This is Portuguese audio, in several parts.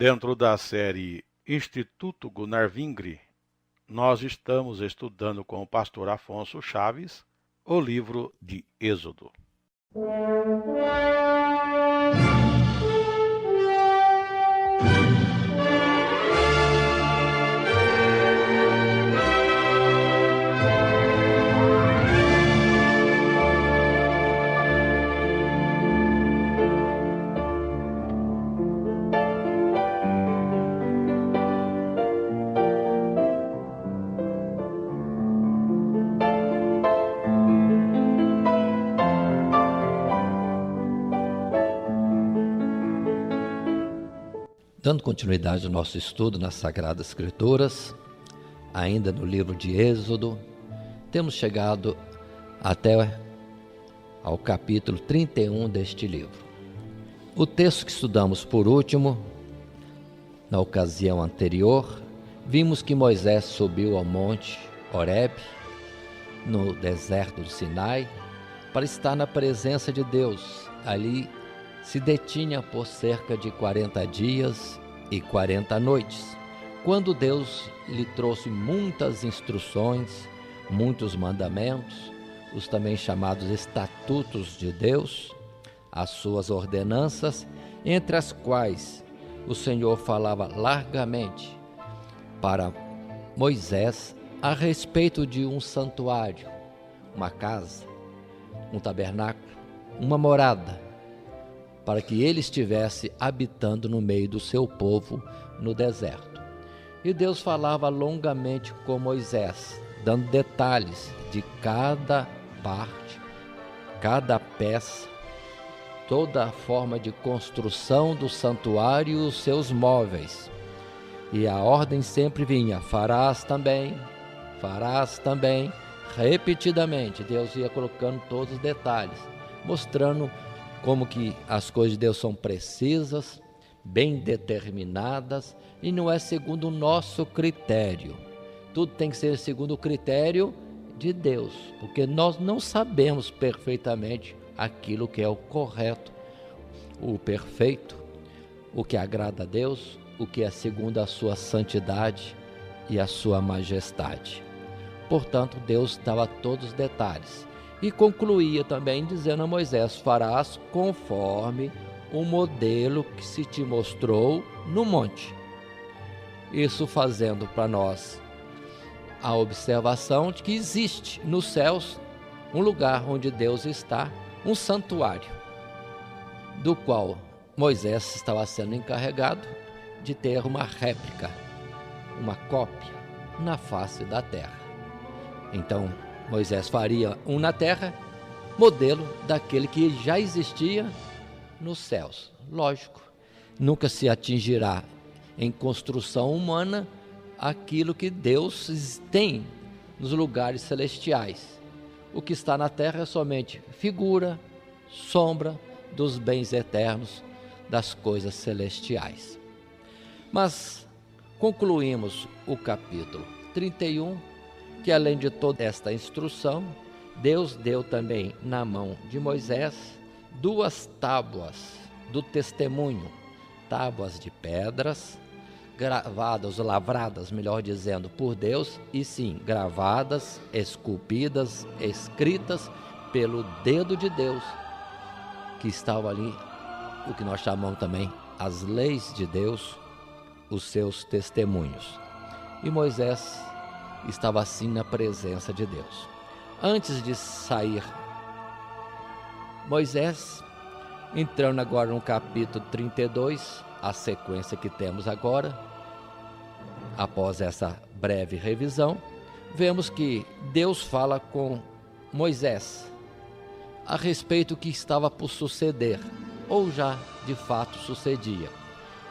Dentro da série Instituto Gunnar Vingre, nós estamos estudando com o pastor Afonso Chaves o livro de Êxodo. Dando continuidade ao nosso estudo nas Sagradas Escrituras, ainda no livro de Êxodo, temos chegado até ao capítulo 31 deste livro. O texto que estudamos por último, na ocasião anterior, vimos que Moisés subiu ao monte Horebe, no deserto do Sinai, para estar na presença de Deus. Ali se detinha por cerca de 40 dias e 40 noites, quando Deus lhe trouxe muitas instruções, muitos mandamentos, os também chamados estatutos de Deus, as suas ordenanças, entre as quais o Senhor falava largamente para Moisés a respeito de um santuário, uma casa, um tabernáculo, uma morada, para que ele estivesse habitando no meio do seu povo no deserto. E Deus falava longamente com Moisés, dando detalhes de cada parte, cada peça, toda a forma de construção do santuário e os seus móveis. E a ordem sempre vinha: farás também, repetidamente. Deus ia colocando todos os detalhes, mostrando como que as coisas de Deus são precisas, bem determinadas, e não é segundo o nosso critério. Tudo tem que ser segundo o critério de Deus, porque nós não sabemos perfeitamente aquilo que é o correto, o perfeito, o que agrada a Deus, o que é segundo a sua santidade e a sua majestade. Portanto, Deus dava todos os detalhes. E concluía também dizendo a Moisés: farás conforme o modelo que se te mostrou no monte. Isso fazendo para nós a observação de que existe nos céus um lugar onde Deus está, um santuário, do qual Moisés estava sendo encarregado de ter uma réplica, uma cópia na face da terra. Então, Moisés faria um na terra, modelo daquele que já existia nos céus. Lógico, nunca se atingirá em construção humana aquilo que Deus tem nos lugares celestiais. O que está na terra é somente figura, sombra dos bens eternos, das coisas celestiais. Mas concluímos o capítulo 31, que além de toda esta instrução, Deus deu também na mão de Moisés 2 tábuas do testemunho, tábuas de pedras, gravadas, lavradas, melhor dizendo, por Deus, e sim, gravadas, esculpidas, escritas pelo dedo de Deus, que estava ali, o que nós chamamos também as leis de Deus, os seus testemunhos. E Moisés estava assim na presença de Deus. Antes de sair, Moisés, entrando agora no capítulo 32, a sequência que temos agora, após essa breve revisão, vemos que Deus fala com Moisés a respeito do que estava por suceder, ou já de fato sucedia,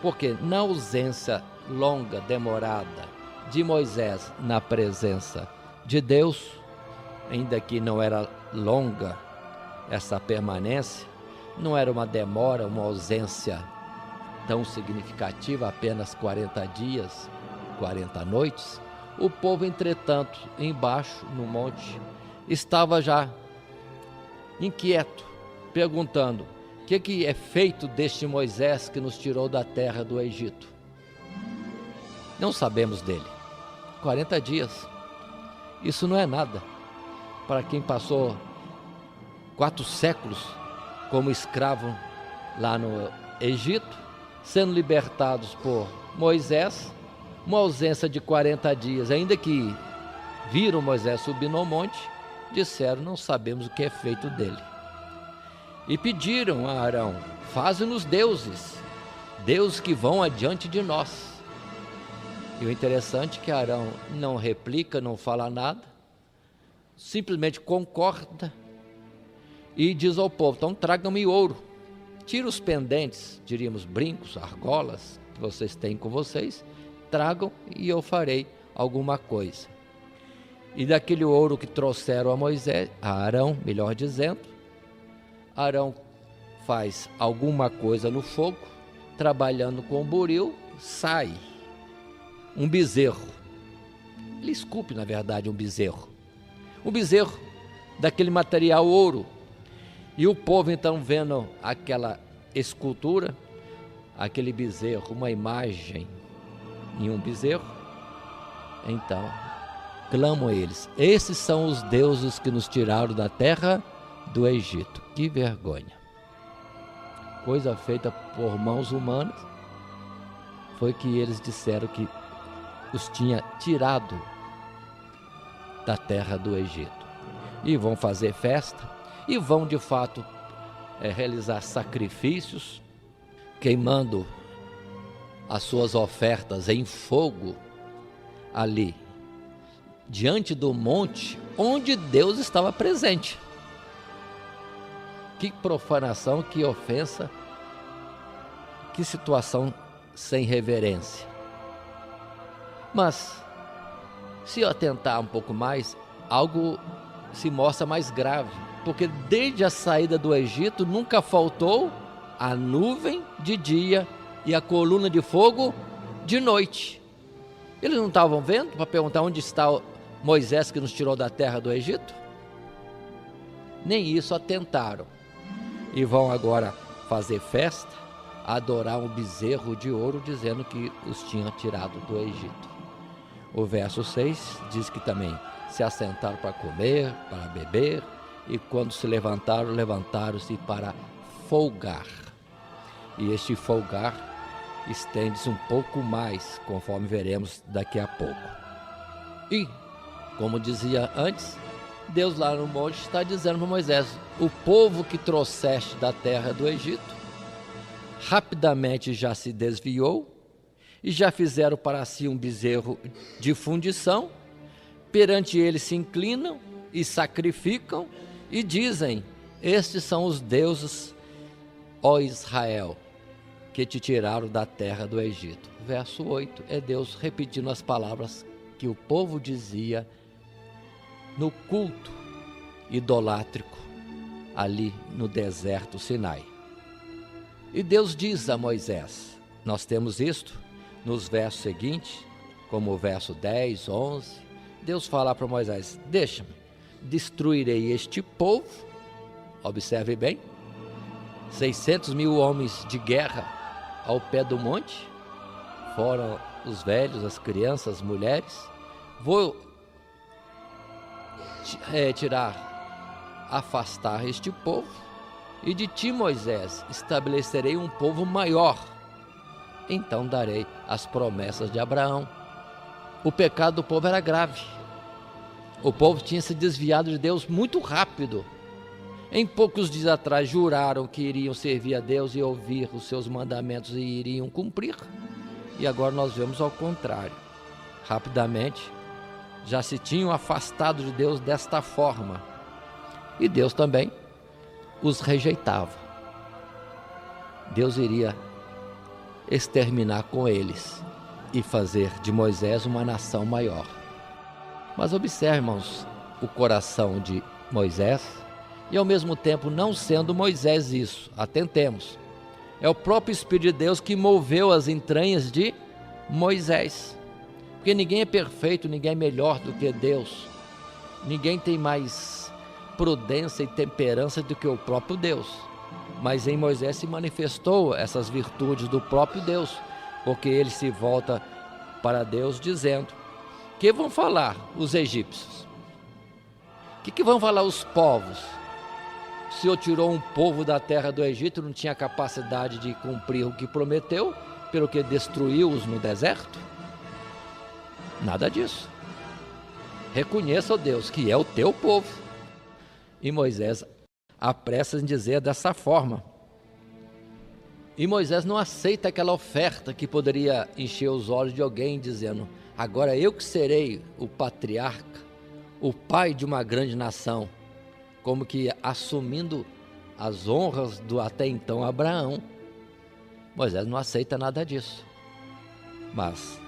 porque na ausência longa, demorada, de Moisés na presença de Deus, ainda que não era longa essa permanência, não era uma demora, uma ausência tão significativa, apenas 40 dias, 40 noites, o povo, entretanto, embaixo no monte, estava já inquieto, perguntando: o que é feito deste Moisés que nos tirou da terra do Egito? Não sabemos dele. 40 dias. Isso não é nada para quem passou 4 séculos como escravo lá no Egito, sendo libertados por Moisés, uma ausência de 40 dias, ainda que viram Moisés subir no monte, disseram, não sabemos o que é feito dele. E pediram a Arão, faze-nos deuses que vão adiante de nós. E o interessante é que Arão não replica, não fala nada, simplesmente concorda e diz ao povo, então tragam-me ouro, tira os pendentes, diríamos brincos, argolas, que vocês têm com vocês, tragam e eu farei alguma coisa. E daquele ouro que trouxeram a Moisés, a Arão, melhor dizendo, Arão faz alguma coisa no fogo, trabalhando com o buril, sai um bezerro. Ele esculpe, na verdade, um bezerro daquele material ouro. E o povo, então, vendo aquela escultura, aquele bezerro, uma imagem em um bezerro, então clamam eles, esses são os deuses que nos tiraram da terra do Egito. Que vergonha! Coisa feita por mãos humanas, foi que eles disseram que os tinha tirado da terra do Egito. E vão fazer festa, e vão de fato realizar sacrifícios, queimando as suas ofertas em fogo ali, diante do monte onde Deus estava presente. Que profanação, que ofensa, que situação sem reverência. Mas, se eu atentar um pouco mais, algo se mostra mais grave, porque desde a saída do Egito nunca faltou a nuvem de dia e a coluna de fogo de noite. Eles não estavam vendo para perguntar onde está Moisés que nos tirou da terra do Egito? Nem isso atentaram. E vão agora fazer festa, adorar um bezerro de ouro, dizendo que os tinha tirado do Egito. O verso 6 diz que também se assentaram para comer, para beber, e quando se levantaram, levantaram-se para folgar. E este folgar estende-se um pouco mais, conforme veremos daqui a pouco. E, como dizia antes, Deus lá no monte está dizendo para Moisés, o povo que trouxeste da terra do Egito, rapidamente já se desviou, e já fizeram para si um bezerro de fundição, perante ele se inclinam e sacrificam, e dizem, estes são os deuses, ó Israel, que te tiraram da terra do Egito. Verso 8 é Deus repetindo as palavras que o povo dizia no culto idolátrico ali no deserto Sinai. E Deus diz a Moisés, nós temos isto nos versos seguintes, como o verso 10, 11, Deus fala para Moisés, deixa-me, destruirei este povo, observe bem, 600 mil homens de guerra ao pé do monte, fora os velhos, as crianças, as mulheres, vou afastar este povo, e de ti, Moisés, estabelecerei um povo maior, então darei as promessas de Abraão. O pecado do povo era grave, o povo tinha se desviado de Deus muito rápido. Em poucos dias atrás juraram que iriam servir a Deus e ouvir os seus mandamentos e iriam cumprir, e agora nós vemos ao contrário, rapidamente já se tinham afastado de Deus desta forma, e Deus também os rejeitava. Deus iria exterminar com eles e fazer de Moisés uma nação maior. Mas observe, irmãos, o coração de Moisés, e ao mesmo tempo não sendo Moisés isso, atentemos, é o próprio Espírito de Deus que moveu as entranhas de Moisés, porque ninguém é perfeito, ninguém é melhor do que Deus, ninguém tem mais prudência e temperança do que o próprio Deus, mas em Moisés se manifestou essas virtudes do próprio Deus, porque ele se volta para Deus, dizendo: que vão falar os egípcios? O que vão falar os povos? O Senhor tirou um povo da terra do Egito, não tinha capacidade de cumprir o que prometeu, pelo que destruiu-os no deserto? Nada disso. Reconheça, ó Deus, que é o teu povo. E Moisés apressa em dizer dessa forma. E Moisés não aceita aquela oferta que poderia encher os olhos de alguém, dizendo: agora eu que serei o patriarca, o pai de uma grande nação, como que assumindo as honras do até então Abraão. Moisés não aceita nada disso. Mas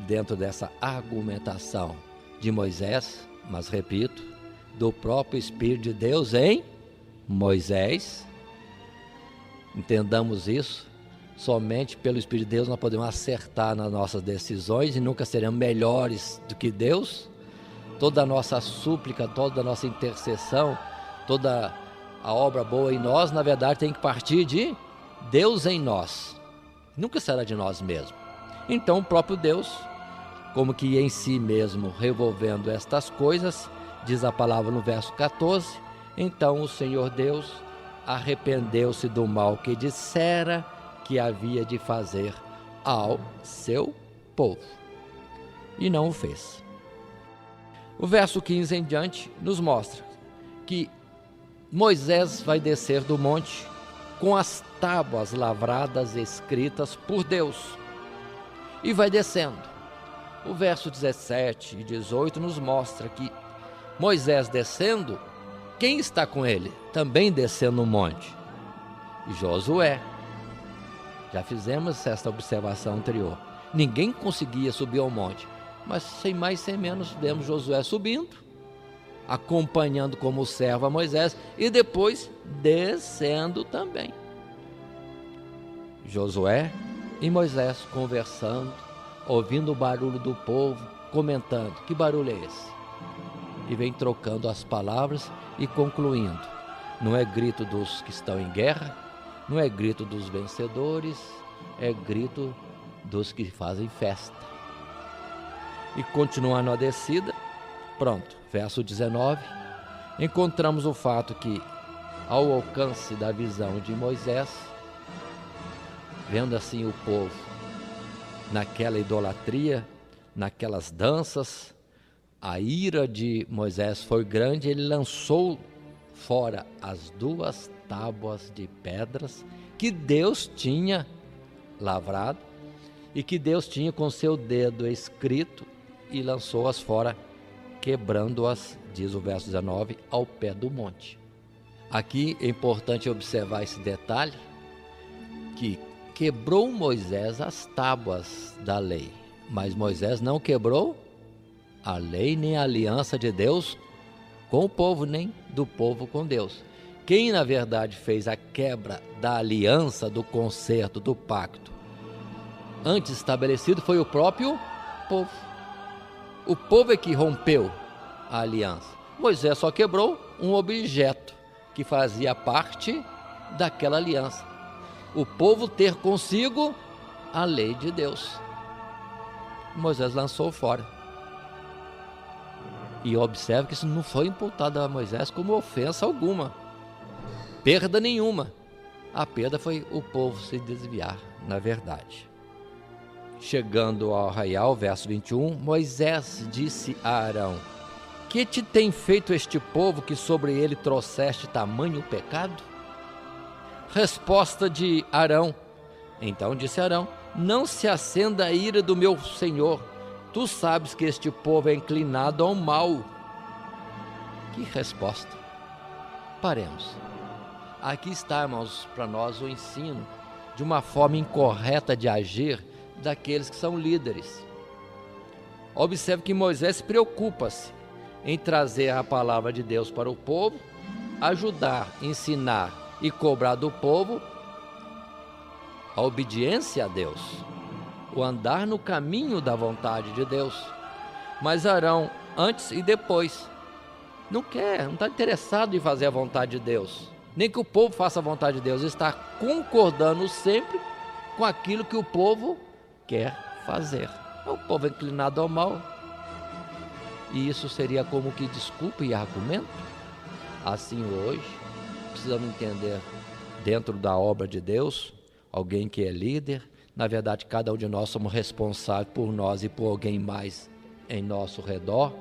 dentro dessa argumentação de Moisés, mas repito, do próprio Espírito de Deus em Moisés, entendamos isso, somente pelo Espírito de Deus nós podemos acertar nas nossas decisões e nunca seremos melhores do que Deus. Toda a nossa súplica, toda a nossa intercessão, toda a obra boa em nós, na verdade tem que partir de Deus em nós, nunca será de nós mesmos. Então o próprio Deus, como que em si mesmo revolvendo estas coisas, diz a palavra no verso 14, então o Senhor Deus arrependeu-se do mal que dissera que havia de fazer ao seu povo, e não o fez. O verso 15 em diante nos mostra que Moisés vai descer do monte com as tábuas lavradas escritas por Deus, e vai descendo. O verso 17 e 18 nos mostra que Moisés descendo, quem está com ele? Também descendo o monte? Josué. Já fizemos esta observação anterior. Ninguém conseguia subir ao monte, mas sem mais sem menos vemos Josué subindo, acompanhando como servo a Moisés e depois descendo também. Josué e Moisés conversando, ouvindo o barulho do povo, comentando: que barulho é esse? E vem trocando as palavras e concluindo: não é grito dos que estão em guerra, não é grito dos vencedores, é grito dos que fazem festa. E continuando a descida, pronto, verso 19, encontramos o fato que, ao alcance da visão de Moisés, vendo assim o povo naquela idolatria, naquelas danças, a ira de Moisés foi grande. Ele lançou fora as 2 tábuas de pedras que Deus tinha lavrado e que Deus tinha com seu dedo escrito, e lançou-as fora, quebrando-as, diz o verso 19, ao pé do monte. Aqui é importante observar esse detalhe, que quebrou Moisés as tábuas da lei, mas Moisés não quebrou a lei nem a aliança de Deus com o povo, nem do povo com Deus. Quem na verdade fez a quebra da aliança, do concerto, do pacto antes estabelecido foi o próprio povo. O povo é que rompeu a aliança. Moisés só quebrou um objeto que fazia parte daquela aliança. O povo ter consigo a lei de Deus. Moisés lançou fora. E observe que isso não foi imputado a Moisés como ofensa alguma, perda nenhuma. A perda foi o povo se desviar, na verdade. Chegando ao arraial, verso 21, Moisés disse a Arão: que te tem feito este povo que sobre ele trouxeste tamanho pecado? Resposta de Arão: então disse Arão: não se acenda a ira do meu senhor, tu sabes que este povo é inclinado ao mal. Que resposta! Paremos. Aqui está, irmãos, para nós o ensino de uma forma incorreta de agir daqueles que são líderes. Observe que Moisés preocupa-se em trazer a palavra de Deus para o povo, ajudar, ensinar e cobrar do povo a obediência a Deus, o andar no caminho da vontade de Deus. Mas Arão, antes e depois, não está interessado em fazer a vontade de Deus, nem que o povo faça a vontade de Deus. Ele está concordando sempre com aquilo que o povo quer fazer. O povo é inclinado ao mal. E isso seria como que desculpa e argumento? Assim hoje, precisamos entender, dentro da obra de Deus, alguém que é líder, na verdade cada um de nós somos responsáveis por nós e por alguém mais em nosso redor,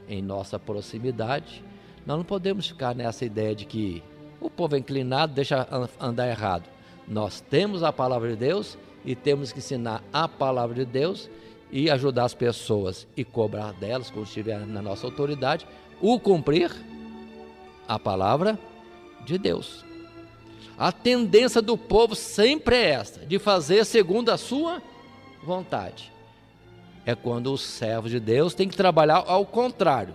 em nossa proximidade. Nós não podemos ficar nessa ideia de que o povo é inclinado, deixa andar errado. Nós temos a palavra de Deus e temos que ensinar a palavra de Deus e ajudar as pessoas e cobrar delas, quando estiver na nossa autoridade, o cumprir a palavra de Deus. A tendência do povo sempre é essa, de fazer segundo a sua vontade. É quando os servos de Deus têm que trabalhar ao contrário.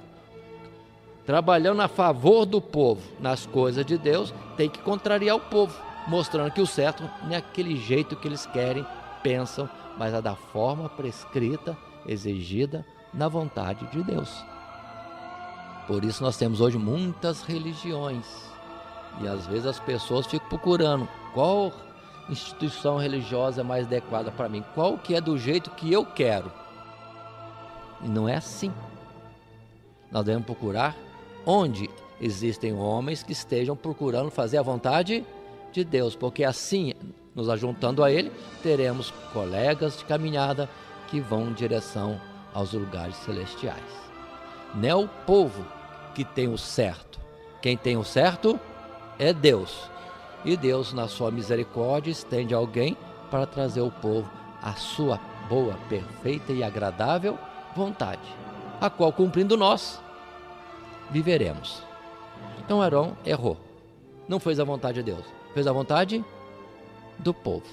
Trabalhando a favor do povo nas coisas de Deus, tem que contrariar o povo, mostrando que o certo não é aquele jeito que eles querem, pensam, mas é da forma prescrita, exigida na vontade de Deus. Por isso nós temos hoje muitas religiões, e às vezes as pessoas ficam procurando qual instituição religiosa é mais adequada para mim, qual que é do jeito que eu quero. E não é assim. Nós devemos procurar onde existem homens que estejam procurando fazer a vontade de Deus, porque assim, nos ajuntando a Ele, teremos colegas de caminhada que vão em direção aos lugares celestiais. Não é o povo que tem o certo. Quem tem o certo é Deus. E Deus, na sua misericórdia, estende alguém para trazer ao povo a sua boa, perfeita e agradável vontade, a qual, cumprindo nós, viveremos. Então Arão errou. Não fez a vontade de Deus, fez a vontade do povo.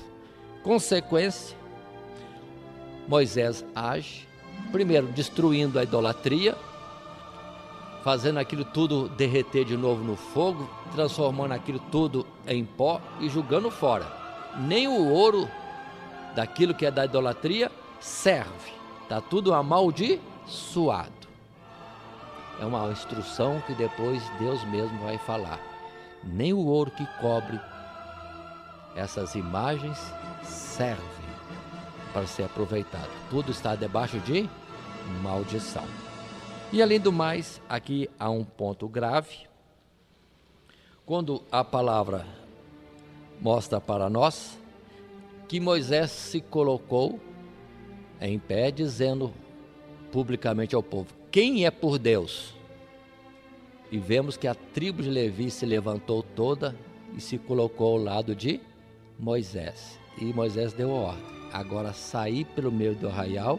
Consequência, Moisés age, primeiro destruindo a idolatria, fazendo aquilo tudo derreter de novo no fogo, transformando aquilo tudo em pó e jogando fora. Nem o ouro daquilo que é da idolatria serve, está tudo amaldiçoado. É uma instrução que depois Deus mesmo vai falar. Nem o ouro que cobre essas imagens serve para ser aproveitado. Tudo está debaixo de maldição. E além do mais, aqui há um ponto grave. Quando a palavra mostra para nós que Moisés se colocou em pé, dizendo publicamente ao povo: quem é por Deus? E vemos que a tribo de Levi se levantou toda e se colocou ao lado de Moisés. E Moisés deu ordem: agora sair pelo meio do arraial,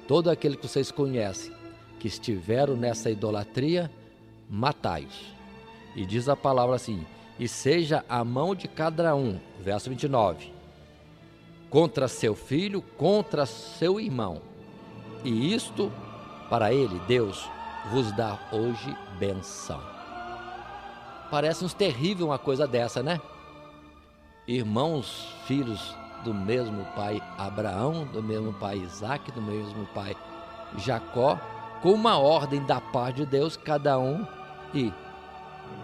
todo aquele que vocês conhecem, que estiveram nessa idolatria, matai-os. E diz a palavra assim: e seja a mão de cada um, verso 29, contra seu filho, contra seu irmão. E isto, para ele, Deus, vos dá hoje benção. Parece-nos terrível uma coisa dessa, né? Irmãos, filhos do mesmo pai Abraão, do mesmo pai Isaac, do mesmo pai Jacó, com uma ordem da parte de Deus, cada um, e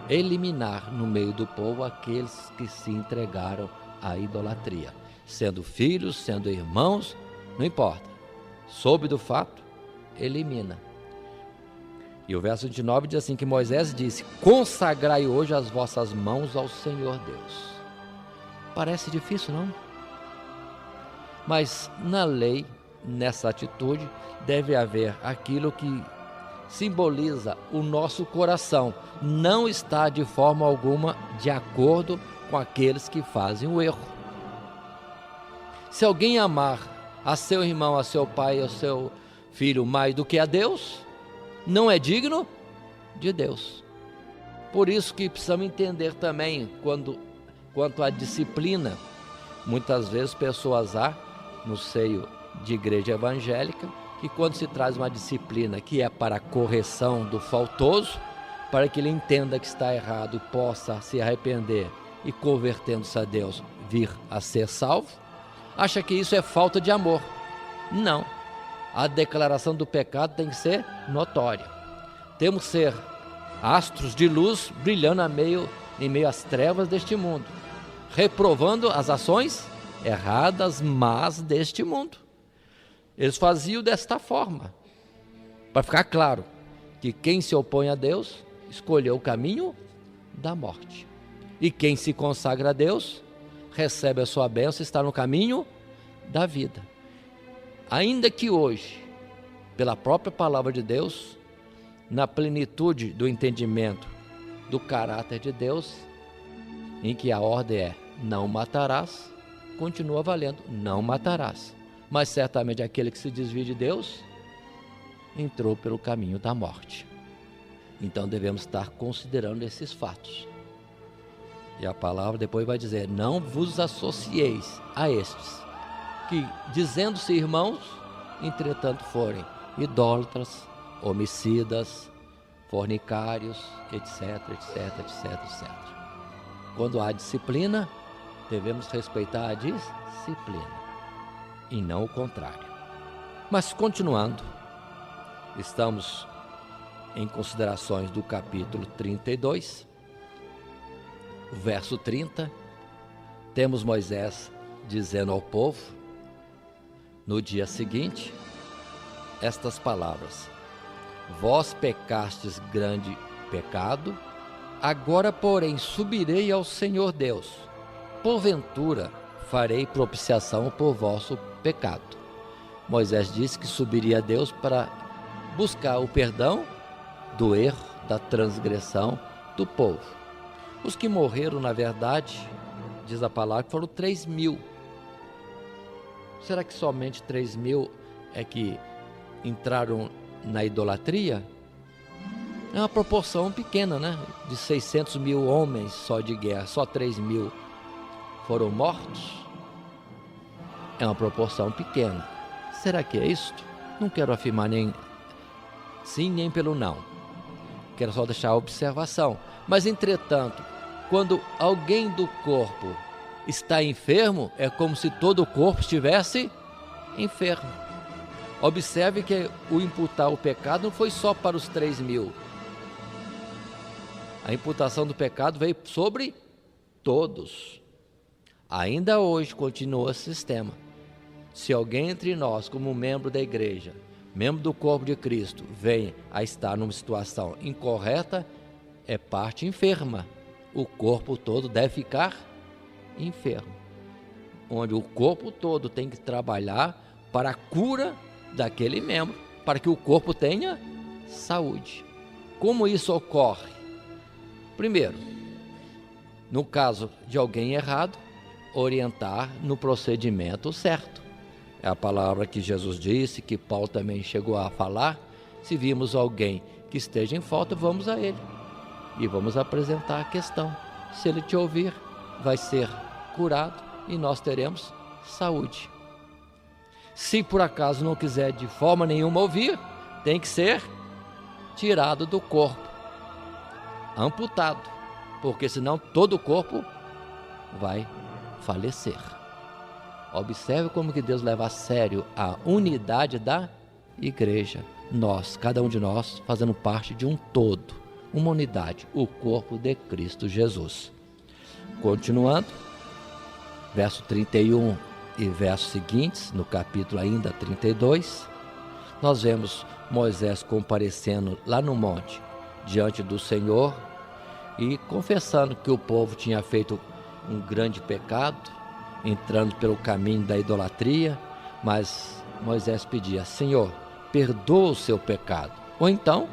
eliminar no meio do povo aqueles que se entregaram à idolatria. Sendo filhos, sendo irmãos, não importa. Soube do fato, elimina. E o verso 29 diz assim, que Moisés disse: consagrai hoje as vossas mãos ao Senhor Deus. Parece difícil, não? Mas na lei, nessa atitude, deve haver aquilo que simboliza o nosso coração. Não está de forma alguma de acordo com aqueles que fazem o erro. Se alguém amar a seu irmão, a seu pai, a seu filho mais do que a Deus, não é digno de Deus. Por isso que precisamos entender também quanto à disciplina. Muitas vezes pessoas há no seio de igreja evangélica que, quando se traz uma disciplina que é para a correção do faltoso, para que ele entenda que está errado e possa se arrepender e, convertendo-se a Deus, vir a ser salvo, acha que isso é falta de amor. Não. A declaração do pecado tem que ser notória. Temos que ser astros de luz brilhando em meio às trevas deste mundo, reprovando as ações erradas, más deste mundo. Eles faziam desta forma, para ficar claro que quem se opõe a Deus escolheu o caminho da morte. E quem se consagra a Deus recebe a sua bênção e está no caminho da vida. Ainda que hoje, pela própria palavra de Deus, na plenitude do entendimento do caráter de Deus, em que a ordem é não matarás, continua valendo, não matarás. Mas certamente aquele que se desvia de Deus entrou pelo caminho da morte. Então devemos estar considerando esses fatos. E a palavra depois vai dizer: não vos associeis a estes, que dizendo-se irmãos, entretanto forem idólatras, homicidas, fornicários, etc, etc, etc, etc. Quando há disciplina, devemos respeitar a disciplina e não o contrário. Mas continuando, estamos em considerações do capítulo 32, verso 30, temos Moisés dizendo ao povo, no dia seguinte, estas palavras: vós pecastes grande pecado, agora, porém, subirei ao Senhor Deus, porventura farei propiciação por vosso pecado. Moisés disse que subiria a Deus para buscar o perdão do erro, da transgressão do povo. Os que morreram, na verdade, diz a palavra, foram 3.000. Será que somente 3.000 é que entraram na idolatria? É uma proporção pequena, né? De 600.000 homens só de guerra, só 3.000 foram mortos. É uma proporção pequena. Será que é isto? Não quero afirmar nem sim, nem pelo não. Quero só deixar a observação. Mas, entretanto, quando alguém do corpo está enfermo, é como se todo o corpo estivesse enfermo. Observe que o imputar o pecado não foi só para os 3.000. A imputação do pecado veio sobre todos. Ainda hoje continua o sistema. Se alguém entre nós, como membro da igreja, membro do corpo de Cristo, vem a estar numa situação incorreta, é parte enferma. O corpo todo deve ficar enfermo. Onde o corpo todo tem que trabalhar para a cura daquele membro, para que o corpo tenha saúde. Como isso ocorre? Primeiro, no caso de alguém errado, orientar no procedimento certo. É a palavra que Jesus disse, que Paulo também chegou a falar. Se vimos alguém que esteja em falta, vamos a ele e vamos apresentar a questão. Se ele te ouvir, vai ser curado e nós teremos saúde. Se por acaso não quiser de forma nenhuma ouvir, tem que ser tirado do corpo, amputado, porque senão todo o corpo vai falecer. Observe como que Deus leva a sério a unidade da igreja. Nós, cada um de nós, fazendo parte de um todo, uma unidade, o corpo de Cristo Jesus. Continuando, verso 31 e versos seguintes, no capítulo ainda 32, nós vemos Moisés comparecendo lá no monte, diante do Senhor, e confessando que o povo tinha feito um grande pecado, entrando pelo caminho da idolatria, mas Moisés pedia: Senhor, perdoa o seu pecado, ou então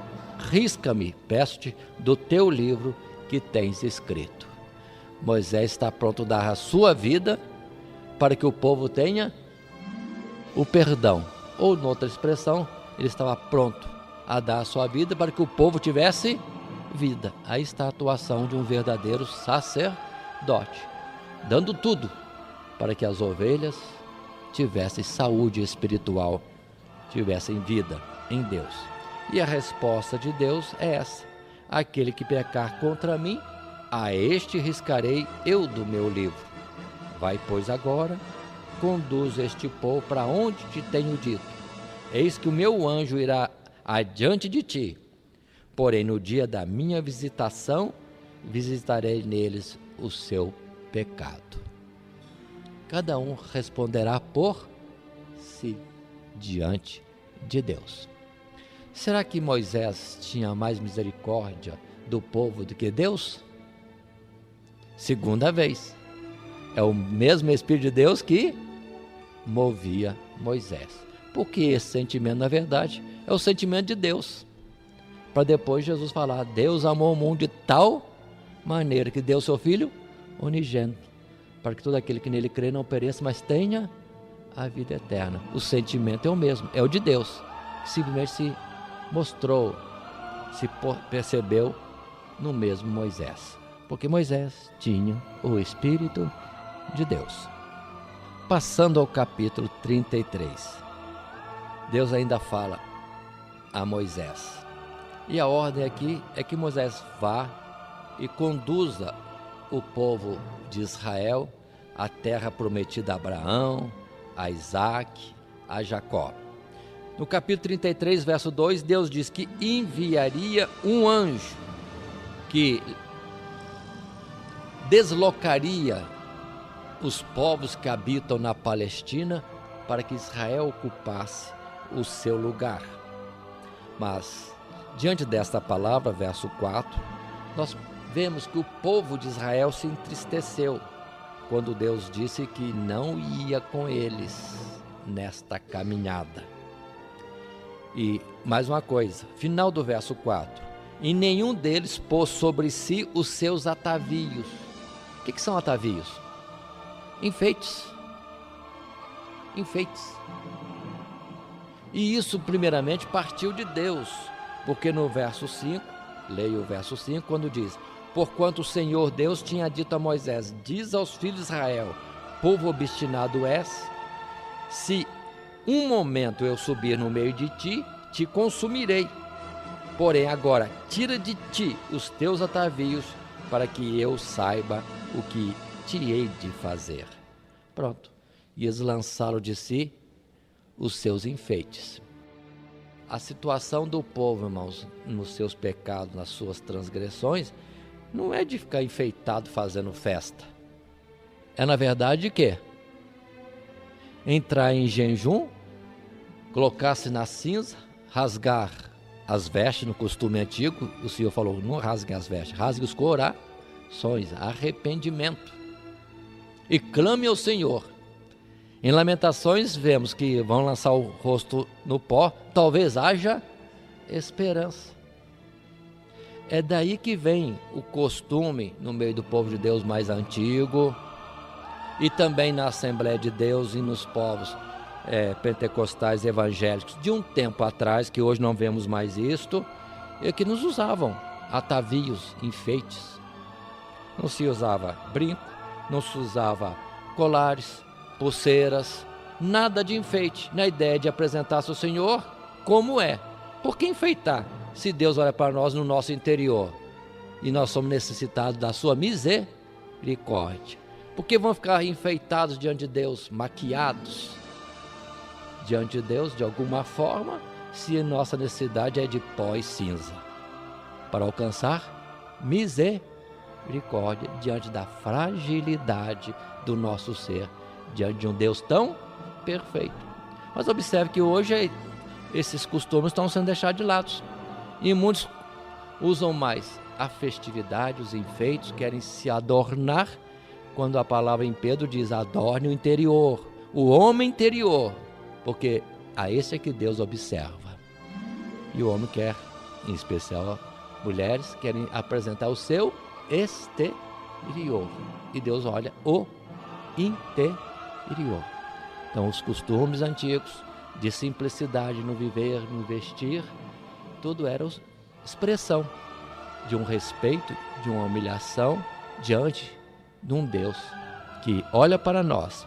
risca-me, peço-te, do teu livro que tens escrito. Moisés está pronto a dar a sua vida para que o povo tenha o perdão, ou, noutra expressão, ele estava pronto a dar a sua vida para que o povo tivesse vida. Aí está a atuação de um verdadeiro sacerdote, dando tudo para que as ovelhas tivessem saúde espiritual, tivessem vida em Deus. E a resposta de Deus é essa: aquele que pecar contra mim, a este riscarei eu do meu livro. Vai, pois, agora, conduz este povo para onde te tenho dito. Eis que o meu anjo irá adiante de ti, porém no dia da minha visitação, visitarei neles o seu pecado. Cada um responderá por si. diante de Deus. Será que Moisés tinha mais misericórdia do povo do que Deus? Segunda vez. É o mesmo Espírito de Deus que movia Moisés. Porque esse sentimento, na verdade, é o sentimento de Deus. Para depois Jesus falar, Deus amou o mundo de tal maneira que deu seu Filho unigênito, para que todo aquele que nele crê não pereça, mas tenha a vida eterna. O sentimento é o mesmo, é o de Deus, que simplesmente se mostrou, se percebeu no mesmo Moisés, porque Moisés tinha o Espírito de Deus. Passando ao capítulo 33, Deus ainda fala a Moisés, e a ordem aqui é que Moisés vá e conduza o povo de Israel à terra prometida a Abraão, a Isaac, a Jacó. No capítulo 33, verso 2, Deus diz que enviaria um anjo que deslocaria os povos que habitam na Palestina para que Israel ocupasse o seu lugar. Mas, diante desta palavra, verso 4, nós vemos que o povo de Israel se entristeceu quando Deus disse que não ia com eles nesta caminhada. E mais uma coisa, final do verso 4, e nenhum deles pôs sobre si os seus atavios. O que são atavios? Enfeites. E isso primeiramente partiu de Deus, porque no verso 5, leia o verso 5, quando diz: porquanto o Senhor Deus tinha dito a Moisés, diz aos filhos de Israel, povo obstinado és, se um momento eu subir no meio de ti, te consumirei. Porém agora tira de ti os teus atavios, para que eu saiba o que te hei de fazer. Pronto, ias lançá-lo de si os seus enfeites. A situação do povo, irmãos, nos seus pecados, nas suas transgressões, não é de ficar enfeitado fazendo festa. É na verdade que entrar em jejum, colocar-se na cinza, rasgar as vestes, no costume antigo, o Senhor falou, não rasguem as vestes, rasgue os corações, arrependimento. E clame ao Senhor. Em Lamentações vemos que vão lançar o rosto no pó, talvez haja esperança. É daí que vem o costume no meio do povo de Deus mais antigo e também na Assembleia de Deus e nos povos pentecostais evangélicos de um tempo atrás, que hoje não vemos mais isto, é que nos usavam atavios, enfeites. Não se usava brinco, não se usava colares, pulseiras, nada de enfeite, na ideia de apresentar-se ao Senhor como é. Por que enfeitar, se Deus olha para nós no nosso interior e nós somos necessitados da sua misericórdia? Por que vão ficar enfeitados diante de Deus, maquiados diante de Deus de alguma forma, se a nossa necessidade é de pó e cinza, para alcançar misericórdia diante da fragilidade do nosso ser, diante de um Deus tão perfeito? Mas observe que hoje esses costumes estão sendo deixados de lado, e muitos usam mais a festividade, os enfeites, querem se adornar, quando a palavra em Pedro diz, adorne o interior, o homem interior, porque a esse é que Deus observa. E o homem quer, em especial mulheres, querem apresentar o seu exterior, e Deus olha o interior. Então os costumes antigos de simplicidade no viver, no vestir, tudo era expressão de um respeito, de uma humilhação diante de um Deus que olha para nós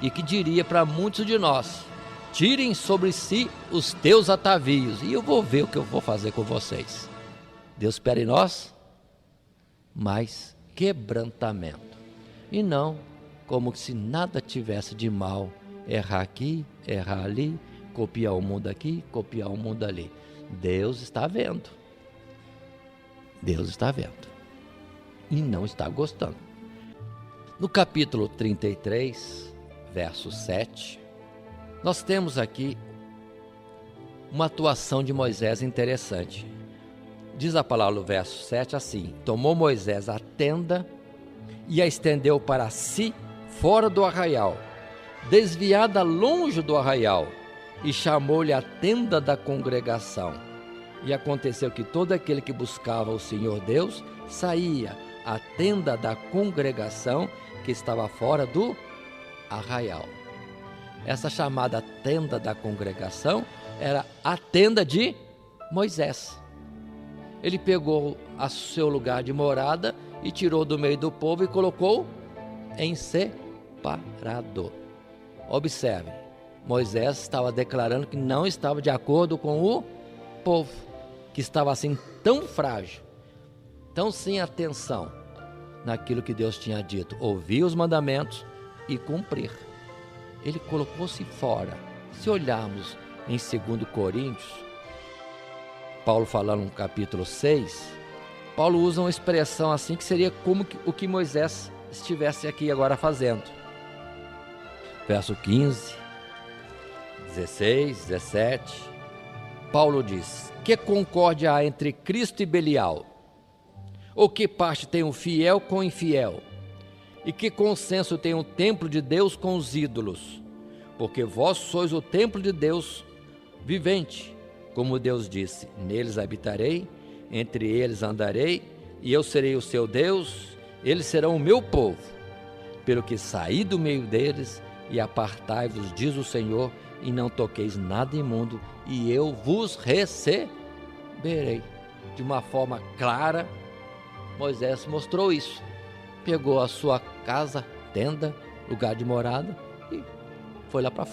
e que diria para muitos de nós, tirem sobre si os teus atavios e eu vou ver o que eu vou fazer com vocês. Deus espera em nós mais quebrantamento, e não como se nada tivesse de mal, errar aqui, errar ali, copiar o mundo aqui, copiar o mundo ali. Deus está vendo. Deus está vendo. E não está gostando. No capítulo 33, verso 7, Nós temos aqui uma atuação de Moisés interessante. Diz a palavra no verso 7 assim: tomou Moisés a tenda e a estendeu para si fora do arraial, desviada longe do arraial, e chamou-lhe a tenda da congregação. E aconteceu que todo aquele que buscava o Senhor Deus saía à tenda da congregação que estava fora do arraial. Essa chamada tenda da congregação era a tenda de Moisés. Ele pegou a seu lugar de morada e tirou do meio do povo e colocou em separado. Observe, Moisés estava declarando que não estava de acordo com o povo, que estava assim tão frágil, tão sem atenção naquilo que Deus tinha dito, ouvir os mandamentos e cumprir. Ele colocou-se fora. Se olharmos em 2 Coríntios, Paulo falando no capítulo 6, Paulo usa uma expressão assim que seria como o que Moisés estivesse aqui agora fazendo. Verso 15, 16, 17, Paulo diz: que concórdia há entre Cristo e Belial? Ou que parte tem o fiel com o infiel? E que consenso tem o templo de Deus com os ídolos? Porque vós sois o templo de Deus vivente. Como Deus disse: neles habitarei, entre eles andarei, e eu serei o seu Deus, eles serão o meu povo. Pelo que saí do meio deles, e apartai-vos, diz o Senhor, e não toqueis nada imundo, e eu vos receberei. De uma forma clara, Moisés mostrou isso. Pegou a sua casa, tenda, lugar de morada, e foi lá para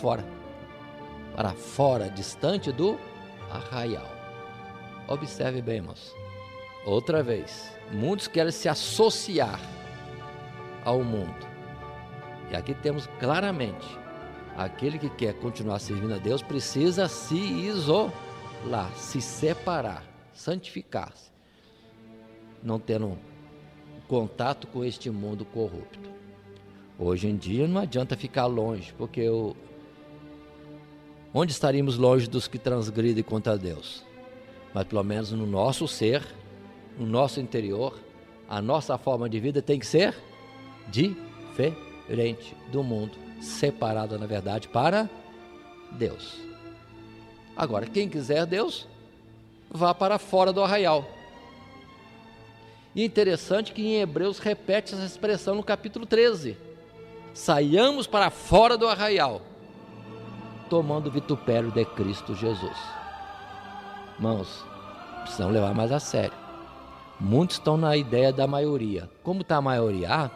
fora, distante do arraial. Observe bem, irmãos. Outra vez, muitos querem se associar ao mundo. E aqui temos claramente, aquele que quer continuar servindo a Deus precisa se isolar, se separar, santificar-se, não tendo contato com este mundo corrupto. Hoje em dia não adianta ficar longe, porque onde estaríamos longe dos que transgridem contra Deus? Mas pelo menos no nosso ser, no nosso interior, a nossa forma de vida tem que ser diferente do mundo, separada na verdade para Deus. Agora, quem quiser Deus, vá para fora do arraial. E interessante que em Hebreus repete essa expressão no capítulo 13. Saiamos para fora do arraial, tomando o vitupério de Cristo Jesus. Irmãos, precisamos levar mais a sério. Muitos estão na ideia da maioria. Como está a maioria?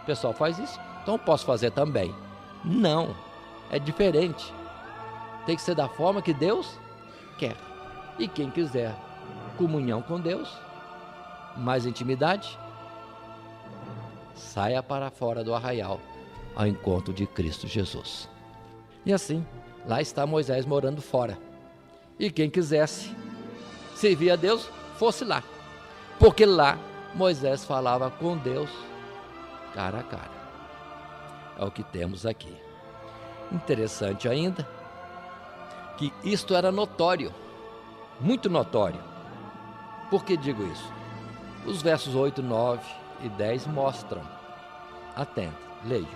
O pessoal faz isso, então eu posso fazer também. Não, é diferente. Tem que ser da forma que Deus quer. E quem quiser comunhão com Deus, mais intimidade, saia para fora do arraial, ao encontro de Cristo Jesus. E assim, lá está Moisés morando fora. E quem quisesse servir a Deus, fosse lá. Porque lá Moisés falava com Deus cara a cara. É o que temos aqui. Interessante ainda que isto era notório, muito notório. Por que digo isso? Os versos 8, 9 e 10 mostram. Atenta, leio.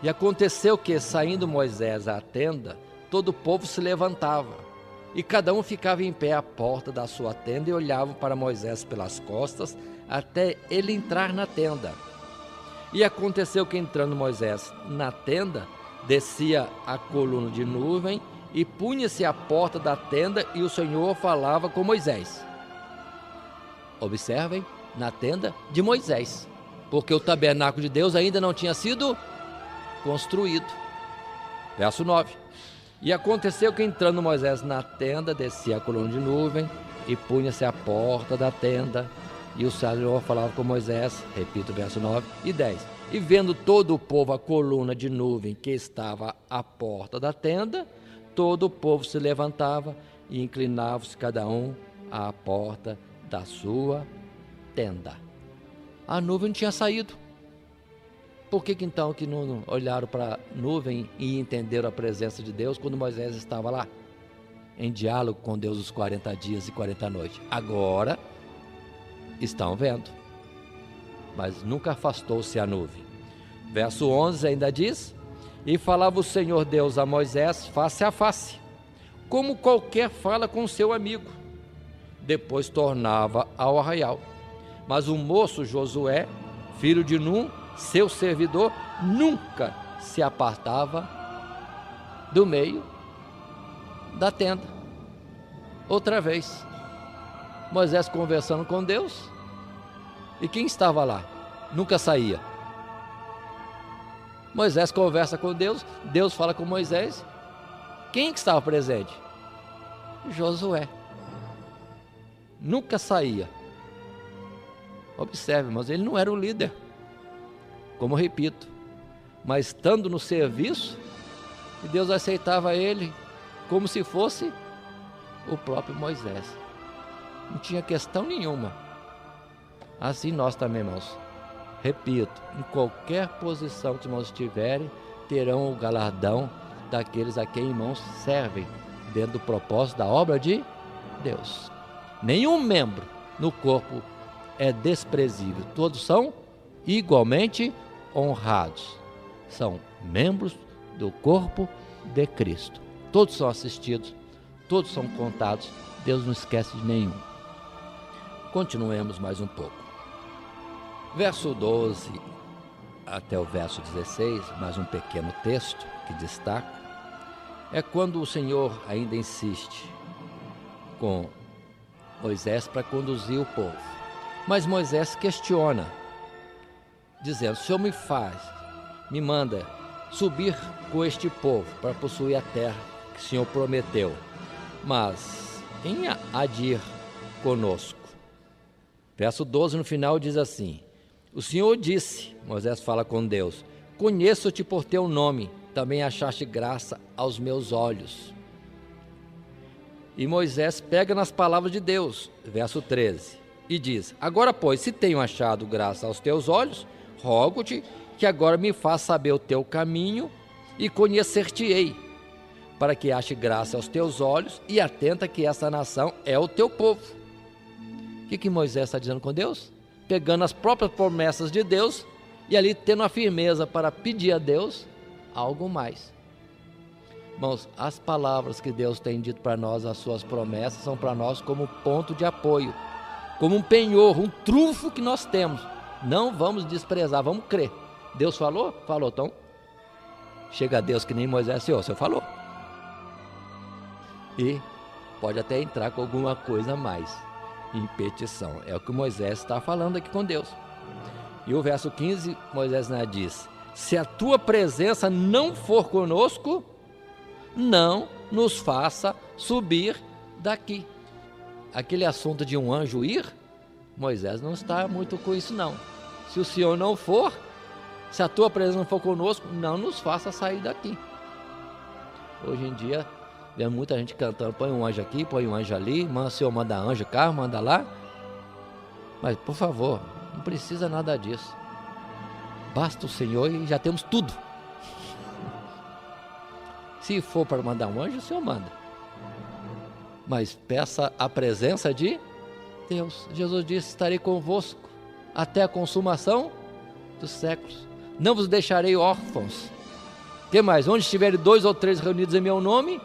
E aconteceu que, saindo Moisés à tenda, todo o povo se levantava, e cada um ficava em pé à porta da sua tenda e olhava para Moisés pelas costas, até ele entrar na tenda. E aconteceu que, entrando Moisés na tenda, descia a coluna de nuvem e punha-se à porta da tenda, e o Senhor falava com Moisés. Observem, na tenda de Moisés, porque o tabernáculo de Deus ainda não tinha sido construído. Verso 9. E aconteceu que, entrando Moisés na tenda, descia a coluna de nuvem e punha-se à porta da tenda, e o Senhor falava com Moisés. Repito, verso 9 e 10. E vendo todo o povo a coluna de nuvem que estava à porta da tenda, todo o povo se levantava e inclinava-se cada um à porta da sua tenda. A nuvem tinha saído. Por que então que não olharam para a nuvem e entenderam a presença de Deus quando Moisés estava lá, em diálogo com Deus os 40 dias e 40 noites? Agora estão vendo, mas nunca afastou-se a nuvem. Verso 11 ainda diz: e falava o Senhor Deus a Moisés face a face, como qualquer fala com seu amigo. Depois tornava ao arraial. Mas o moço Josué, filho de Num, seu servidor, nunca se apartava do meio da tenda. Outra vez, Moisés conversando com Deus, e quem estava lá? Nunca saía. Moisés conversa com Deus, Deus fala com Moisés. Quem que estava presente? Josué. Nunca saía. Observe, mas ele não era o líder, como repito, mas estando no serviço, Deus aceitava ele como se fosse o próprio Moisés. Não tinha questão nenhuma. Assim nós também, irmãos. Repito, em qualquer posição que os irmãos estiverem, terão o galardão daqueles a quem irmãos servem, dentro do propósito da obra de Deus. Nenhum membro no corpo é desprezível, todos são igualmente honrados. São membros do corpo de Cristo. Todos são assistidos, todos são contados, Deus não esquece de nenhum. Continuemos mais um pouco. Verso 12 até o verso 16, mais um pequeno texto que destaco, é quando o Senhor ainda insiste com Moisés para conduzir o povo. Mas Moisés questiona, dizendo: o Senhor me manda subir com este povo para possuir a terra que o Senhor prometeu, mas quem há de ir conosco? Verso 12 no final diz assim: o Senhor disse, Moisés fala com Deus, conheço-te por teu nome, também achaste graça aos meus olhos. E Moisés pega nas palavras de Deus, verso 13, e diz: agora pois, se tenho achado graça aos teus olhos, rogo-te que agora me faça saber o teu caminho e conhecer-te-ei, para que ache graça aos teus olhos e atenta que esta nação é o teu povo. O que Moisés está dizendo com Deus? Pegando as próprias promessas de Deus e ali tendo a firmeza para pedir a Deus algo mais. Irmãos, as palavras que Deus tem dito para nós, as suas promessas, são para nós como ponto de apoio, como um penhor, um trunfo que nós temos. Não vamos desprezar, vamos crer. Deus falou? Falou. Então, chega a Deus que nem Moisés, Senhor, você falou. E pode até entrar com alguma coisa a mais em petição. É o que Moisés está falando aqui com Deus. E o verso 15, Moisés diz: se a tua presença não for conosco, não nos faça subir daqui. Aquele assunto de um anjo ir, Moisés não está muito com isso não. Se o Senhor não for, se a tua presença não for conosco, não nos faça sair daqui. Hoje em dia, vê muita gente cantando: põe um anjo aqui, põe um anjo ali, o Senhor manda anjo cá, manda lá. Mas, por favor, não precisa nada disso. Basta o Senhor e já temos tudo. Se for para mandar um anjo, o Senhor manda. Mas peça a presença de Deus. Jesus disse: estarei convosco até a consumação dos séculos. Não vos deixarei órfãos. O que mais? Onde estiverem 2 ou 3 reunidos em meu nome,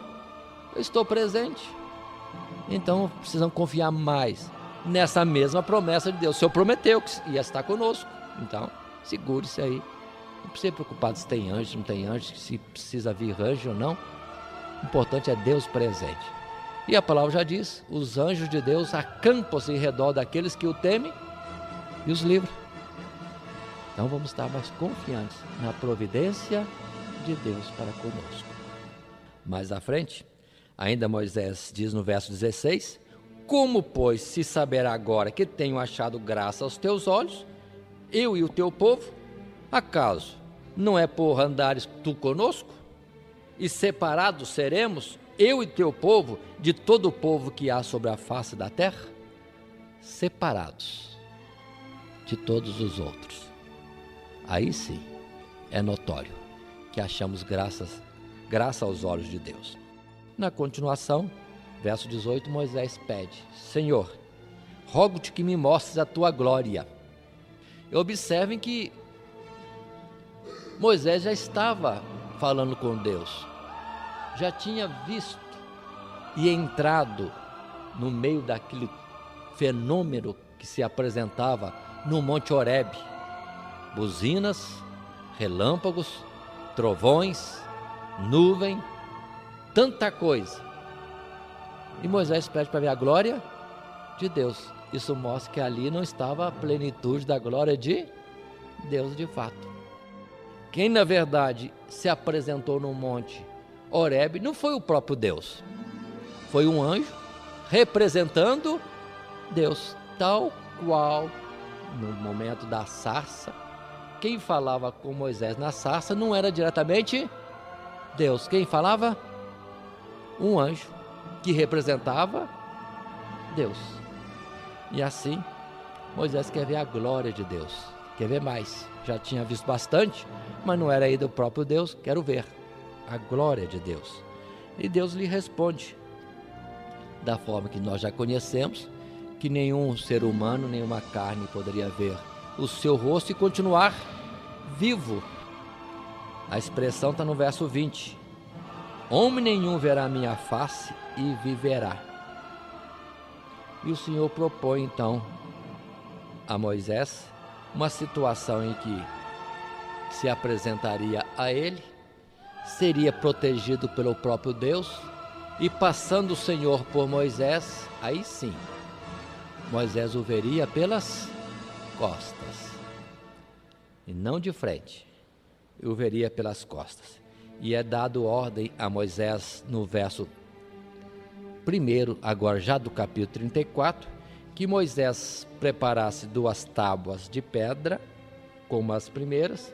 eu estou presente. Então precisamos confiar mais nessa mesma promessa de Deus. O Senhor prometeu que ia estar conosco. Então segure-se aí. Não precisa ser preocupado se tem anjo, se não tem anjo, se precisa vir anjo ou não. O importante é Deus presente. E a palavra já diz: os anjos de Deus acampam-se em redor daqueles que o temem e os livram. Então vamos estar mais confiantes na providência de Deus para conosco. Mais à frente, ainda Moisés diz no verso 16: como, pois, se saberá agora que tenho achado graça aos teus olhos, eu e o teu povo? Acaso não é por andares tu conosco? E separados seremos, eu e teu povo, de todo o povo que há sobre a face da terra? Separados de todos os outros. Aí sim, é notório, que achamos graça aos olhos de Deus. Na continuação, verso 18, Moisés pede: Senhor, rogo-te que me mostres a tua glória. E observem que Moisés já estava falando com Deus, já tinha visto e entrado no meio daquele fenômeno que se apresentava no Monte Horebe. Buzinas, relâmpagos, trovões, nuvem, tanta coisa. E Moisés pede para ver a glória de Deus. Isso mostra que ali não estava a plenitude da glória de Deus de fato. Quem na verdade se apresentou no Monte Horebe não foi o próprio Deus, foi um anjo representando Deus, tal qual no momento da sarça. Quem falava com Moisés na sarça não era diretamente Deus. Quem falava? Um anjo que representava Deus. E assim, Moisés quer ver a glória de Deus, quer ver mais. Já tinha visto bastante, mas não era aí do próprio Deus. Quero ver a glória de Deus. E Deus lhe responde da forma que nós já conhecemos, que nenhum ser humano, nenhuma carne poderia ver o seu rosto e continuar vivo. A expressão está no verso 20. Homem nenhum verá a minha face e viverá. E o Senhor propõe então a Moisés uma situação em que se apresentaria a ele, seria protegido pelo próprio Deus, e passando o Senhor por Moisés, aí sim, Moisés o veria pelas costas, e não de frente, o veria pelas costas. E é dado ordem a Moisés no verso 1, agora já do capítulo 34, que Moisés preparasse 2 tábuas de pedra, como as primeiras,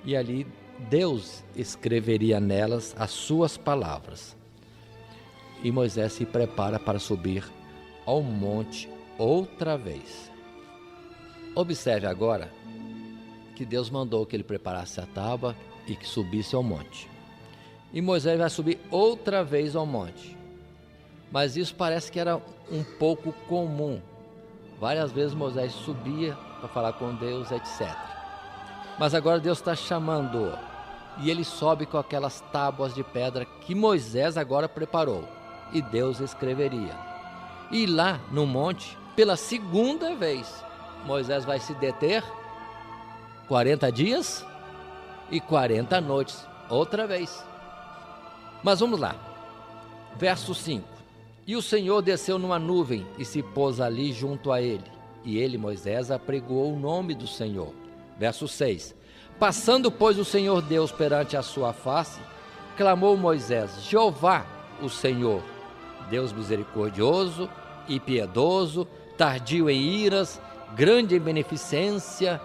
e ali Deus escreveria nelas as suas palavras. E Moisés se prepara para subir ao monte outra vez. Observe agora que Deus mandou que ele preparasse a tábua e que subisse ao monte. E Moisés vai subir outra vez ao monte. Mas isso parece que era um pouco comum. Várias vezes Moisés subia para falar com Deus, etc. Mas agora Deus está chamando, e ele sobe com aquelas tábuas de pedra que Moisés agora preparou, e Deus escreveria. E lá no monte, pela segunda vez, Moisés vai se deter 40 dias e 40 noites, outra vez. Mas vamos lá, verso 5. E o Senhor desceu numa nuvem e se pôs ali junto a ele, e ele, Moisés, apregoou o nome do Senhor. Verso 6. Passando, pois, o Senhor Deus perante a sua face, clamou Moisés: Jeová, o Senhor, Deus misericordioso e piedoso, tardio em iras, grande em beneficência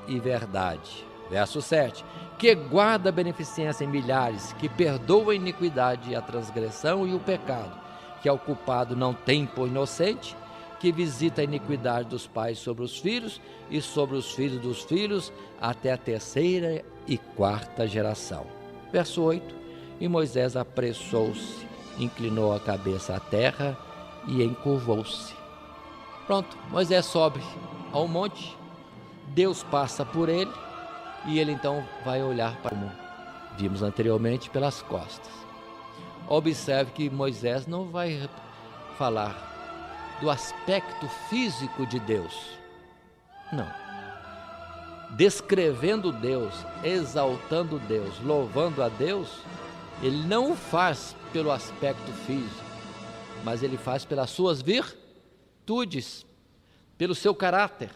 e verdade. Verso 7. Que guarda a beneficência em milhares, que perdoa a iniquidade e a transgressão e o pecado, que ao culpado não tem por inocente, que visita a iniquidade dos pais sobre os filhos e sobre os filhos dos filhos, até a 3ª e 4ª geração. Verso 8. E Moisés apressou-se, inclinou a cabeça à terra e encurvou-se. Pronto, Moisés sobe ao monte, Deus passa por ele, e ele então vai olhar para o mundo. Vimos anteriormente pelas costas. Observe que Moisés não vai falar do aspecto físico de Deus. Não. Descrevendo Deus, exaltando Deus, louvando a Deus, ele não o faz pelo aspecto físico, mas ele faz pelas suas virtudes, pelo seu caráter,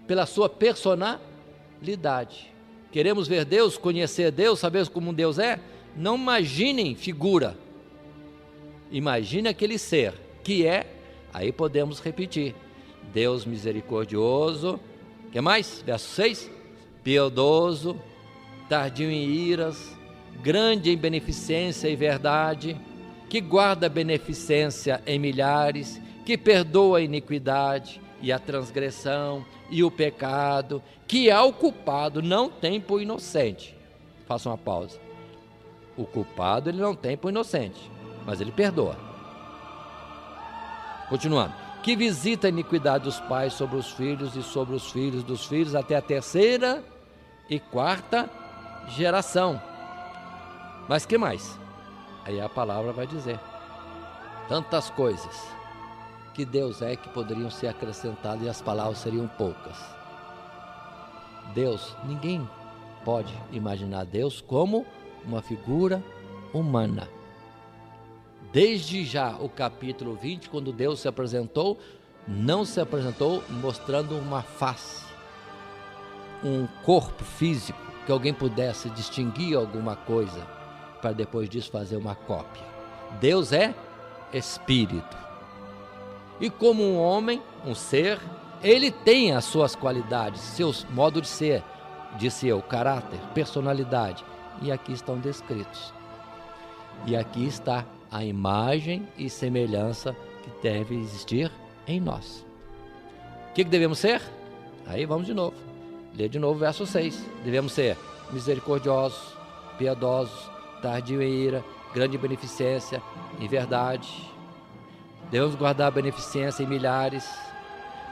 pela sua personalidade. Queremos ver Deus, conhecer Deus, saber como Deus é? Não imaginem figura. Imagine aquele ser que é, aí podemos repetir: Deus misericordioso, que mais? Verso 6, piedoso, tardio em iras, grande em beneficência e verdade, que guarda a beneficência em milhares, que perdoa a iniquidade e a transgressão e o pecado, que ao culpado não tem por inocente. faça uma pausa. O culpado ele não tem para o inocente, mas ele perdoa. Continuando. Que visita a iniquidade dos pais sobre os filhos e sobre os filhos dos filhos até a 3ª e 4ª geração. Mas que mais? Aí a palavra vai dizer. Tantas coisas que Deus é que poderiam ser acrescentadas e as palavras seriam poucas. Deus, ninguém pode imaginar Deus como uma figura humana. Desde já o capítulo 20, quando Deus se apresentou, não se apresentou mostrando uma face, um corpo físico, que alguém pudesse distinguir alguma coisa, para depois disso fazer uma cópia. Deus é Espírito. E como um homem, um ser, ele tem as suas qualidades, seus modos de ser, o caráter, personalidade. E aqui estão descritos. E aqui está a imagem e semelhança que deve existir em nós. O que devemos ser? Aí vamos de novo. Lê de novo o verso 6. Devemos ser misericordiosos, piedosos, tardio em ira, grande beneficência e verdade. Devemos guardar a beneficência em milhares,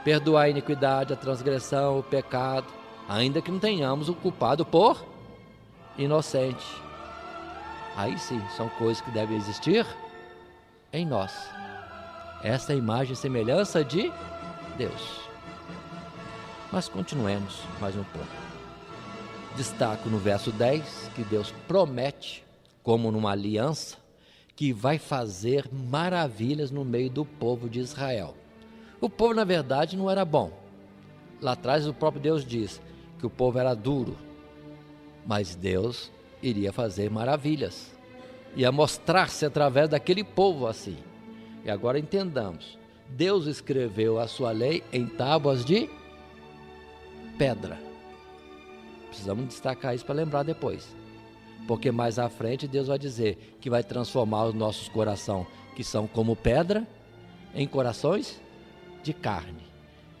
perdoar a iniquidade, a transgressão, o pecado, ainda que não tenhamos o culpado por inocente. Aí sim, são coisas que devem existir em nós. Esta é a imagem e semelhança de Deus. Mas continuemos mais um pouco. Destaco no verso 10 que Deus promete, como numa aliança, que vai fazer maravilhas no meio do povo de Israel. O povo, na verdade, não era bom. Lá atrás o próprio Deus diz que o povo era duro, mas Deus iria fazer maravilhas, ia mostrar-se através daquele povo assim. E agora entendamos, Deus escreveu a sua lei em tábuas de pedra. Precisamos destacar isso para lembrar depois, porque mais à frente Deus vai dizer que vai transformar os nossos corações, que são como pedra, em corações de carne.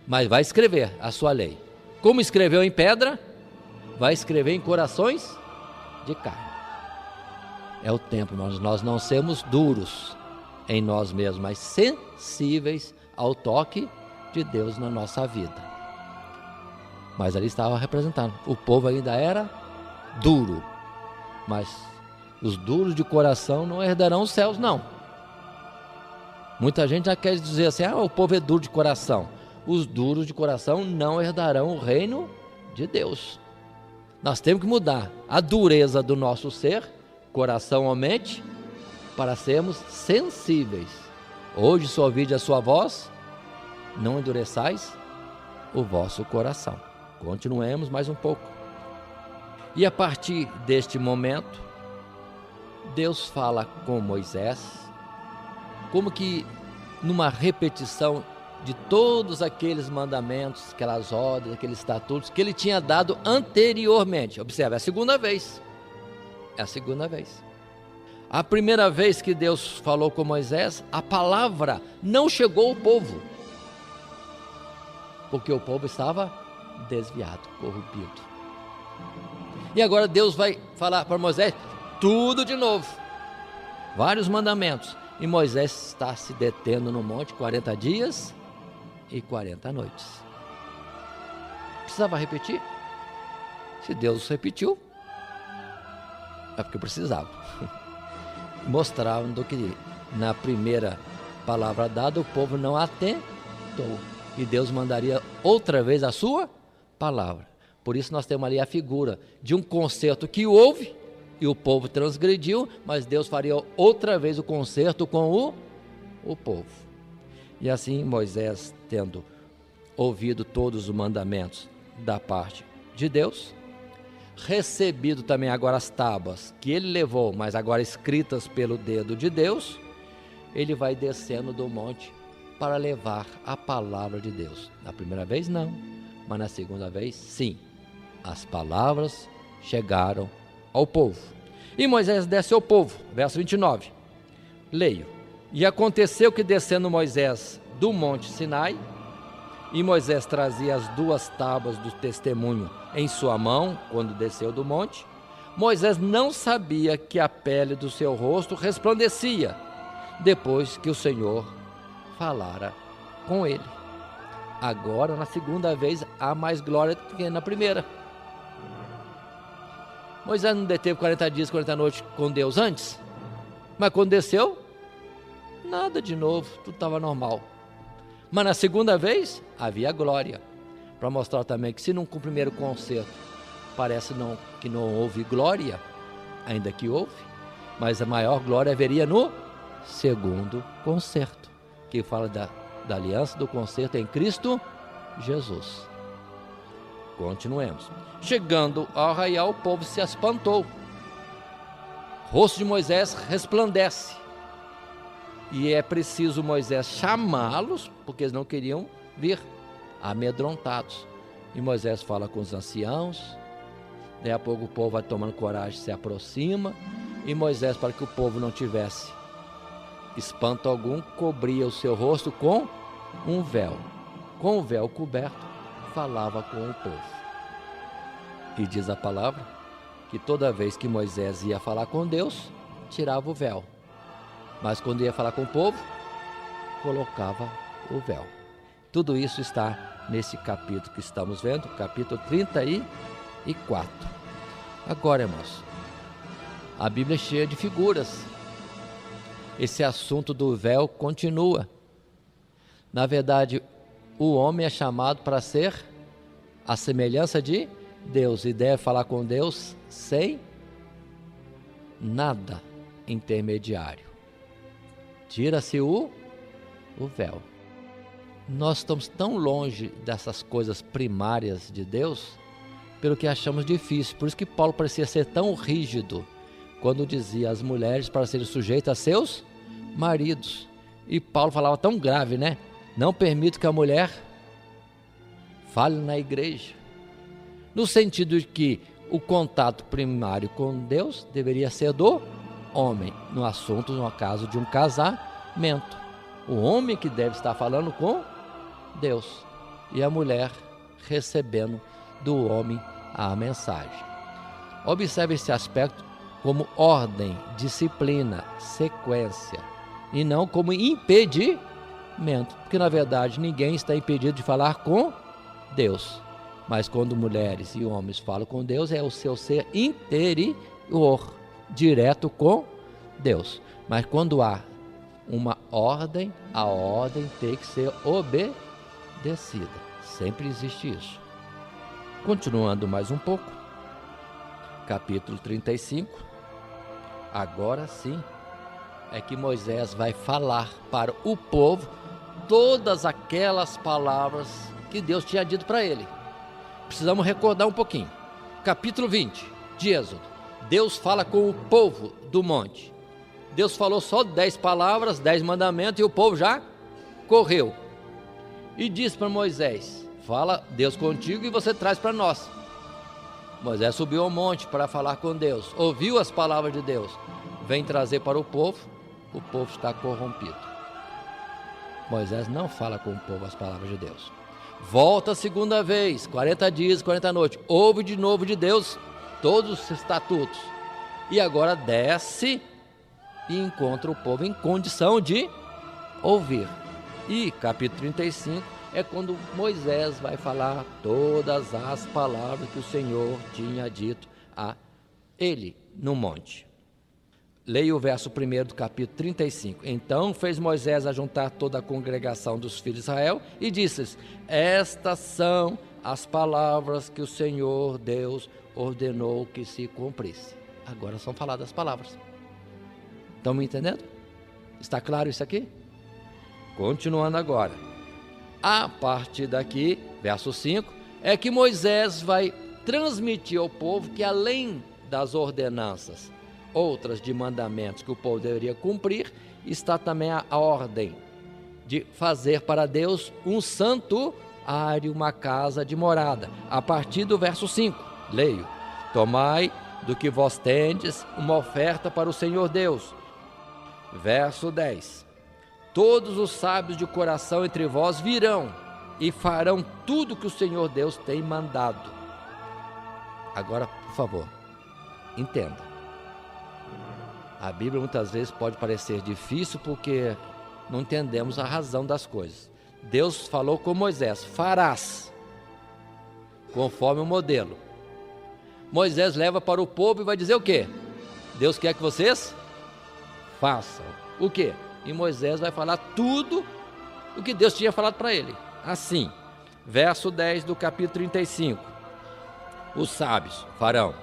Mas vai escrever a sua lei. Como escreveu em pedra, vai escrever em corações de carne. É o tempo, nós não sermos duros em nós mesmos, mas sensíveis ao toque de Deus na nossa vida. Mas ali estava representado, o povo ainda era duro, mas os duros de coração não herdarão os céus, não. Muita gente já quer dizer assim, o povo é duro de coração. Os duros de coração não herdarão o reino de Deus. Nós temos que mudar a dureza do nosso ser, coração ou mente, para sermos sensíveis. Hoje, se ouvide a sua voz, não endureçais o vosso coração. Continuemos mais um pouco. E a partir deste momento, Deus fala com Moisés, como que numa repetição de todos aqueles mandamentos, aquelas ordens, aqueles estatutos que ele tinha dado anteriormente. Observe, é a segunda vez. É a segunda vez. A primeira vez que Deus falou com Moisés, a palavra não chegou ao povo, porque o povo estava desviado, corrompido. E agora Deus vai falar para Moisés tudo de novo, vários mandamentos. E Moisés está se detendo no monte 40 dias e 40 noites. Precisava repetir? Se Deus repetiu, é porque precisava. Mostrando que na primeira palavra dada o povo não atentou, e Deus mandaria outra vez a sua palavra. Por isso nós temos ali a figura de um concerto que houve e o povo transgrediu, mas Deus faria outra vez o concerto com o povo. E assim Moisés, tendo ouvido todos os mandamentos da parte de Deus, recebido também agora as tábuas que ele levou, mas agora escritas pelo dedo de Deus, ele vai descendo do monte para levar a palavra de Deus. Na primeira vez não, mas na segunda vez sim. As palavras chegaram ao povo. E Moisés desce ao povo, verso 29. Leio. E aconteceu que descendo Moisés do monte Sinai, e Moisés trazia as 2 tábuas do testemunho em sua mão, quando desceu do monte, Moisés não sabia que a pele do seu rosto resplandecia, depois que o Senhor falara com ele. Agora, na segunda vez, há mais glória do que na primeira. Moisés não deteve 40 dias, 40 noites com Deus antes? Mas quando desceu, nada de novo, tudo estava normal. Mas na segunda vez, havia glória. Para mostrar também que se num primeiro concerto parece que não houve glória, ainda que houve, mas a maior glória haveria no segundo concerto, que fala da aliança do concerto em Cristo Jesus. Continuemos. Chegando ao arraial, o povo se espantou. O rosto de Moisés resplandece. E é preciso Moisés chamá-los, porque eles não queriam vir, amedrontados. E Moisés fala com os anciãos. Daí a pouco o povo vai tomando coragem, se aproxima. E Moisés, para que o povo não tivesse espanto algum, cobria o seu rosto com um véu. Com o véu coberto, falava com o povo. E diz a palavra que toda vez que Moisés ia falar com Deus, tirava o véu. Mas quando ia falar com o povo, colocava o véu. Tudo isso está nesse capítulo que estamos vendo, capítulo 34. Agora, irmãos, a Bíblia é cheia de figuras. Esse assunto do véu continua. Na verdade, o homem é chamado para ser a semelhança de Deus e deve falar com Deus sem nada intermediário. Tira-se o véu. Nós estamos tão longe dessas coisas primárias de Deus, pelo que achamos difícil. Por isso que Paulo parecia ser tão rígido quando dizia às mulheres para serem sujeitas a seus maridos. E Paulo falava tão grave, né? Não permito que a mulher fale na igreja. No sentido de que o contato primário com Deus deveria ser do homem, no assunto, no caso de um casamento. O homem que deve estar falando com Deus e a mulher recebendo do homem a mensagem. Observe esse aspecto como ordem, disciplina, sequência e não como impedimento, porque na verdade ninguém está impedido de falar com Deus, mas quando mulheres e homens falam com Deus é o seu ser interior, direto com Deus. Mas quando há uma ordem, a ordem tem que ser obedecida. Sempre existe isso. Continuando mais um pouco, capítulo 35. Agora sim é que Moisés vai falar para o povo todas aquelas palavras que Deus tinha dito para ele. Precisamos recordar um pouquinho. Capítulo 20 de Êxodo. Deus fala com o povo do monte. Deus falou só 10 palavras, 10 mandamentos, e o povo já correu. E diz para Moisés: fala Deus contigo e você traz para nós. Moisés subiu ao monte para falar com Deus, ouviu as palavras de Deus, vem trazer para o povo está corrompido. Moisés não fala com o povo as palavras de Deus. Volta a segunda vez, 40 dias, 40 noites, ouve de novo de Deus todos os estatutos. E agora desce e encontra o povo em condição de ouvir. E capítulo 35 é quando Moisés vai falar todas as palavras que o Senhor tinha dito a ele no monte. Leia o verso 1 do capítulo 35. Então fez Moisés ajuntar toda a congregação dos filhos de Israel e disse-lhes: estas são as palavras que o Senhor Deus ordenou que se cumprisse. Agora são faladas as palavras. Estão me entendendo? Está claro isso aqui? Continuando agora. A partir daqui, verso 5, é que Moisés vai transmitir ao povo que além das ordenanças, outras de mandamentos que o povo deveria cumprir, está também a ordem de fazer para Deus um santuário, uma casa de morada. A partir do verso 5, leio: tomai do que vós tendes uma oferta para o Senhor Deus. Verso 10, todos os sábios de coração entre vós virão e farão tudo que o Senhor Deus tem mandado. Agora, por favor, Entenda. A Bíblia muitas vezes pode parecer difícil porque não entendemos a razão das coisas. Deus falou com Moisés: farás conforme o modelo. Moisés leva para o povo e vai dizer o quê? Deus quer que vocês façam o quê? E Moisés vai falar tudo o que Deus tinha falado para ele. Assim, verso 10 do capítulo 35. Os sábios farão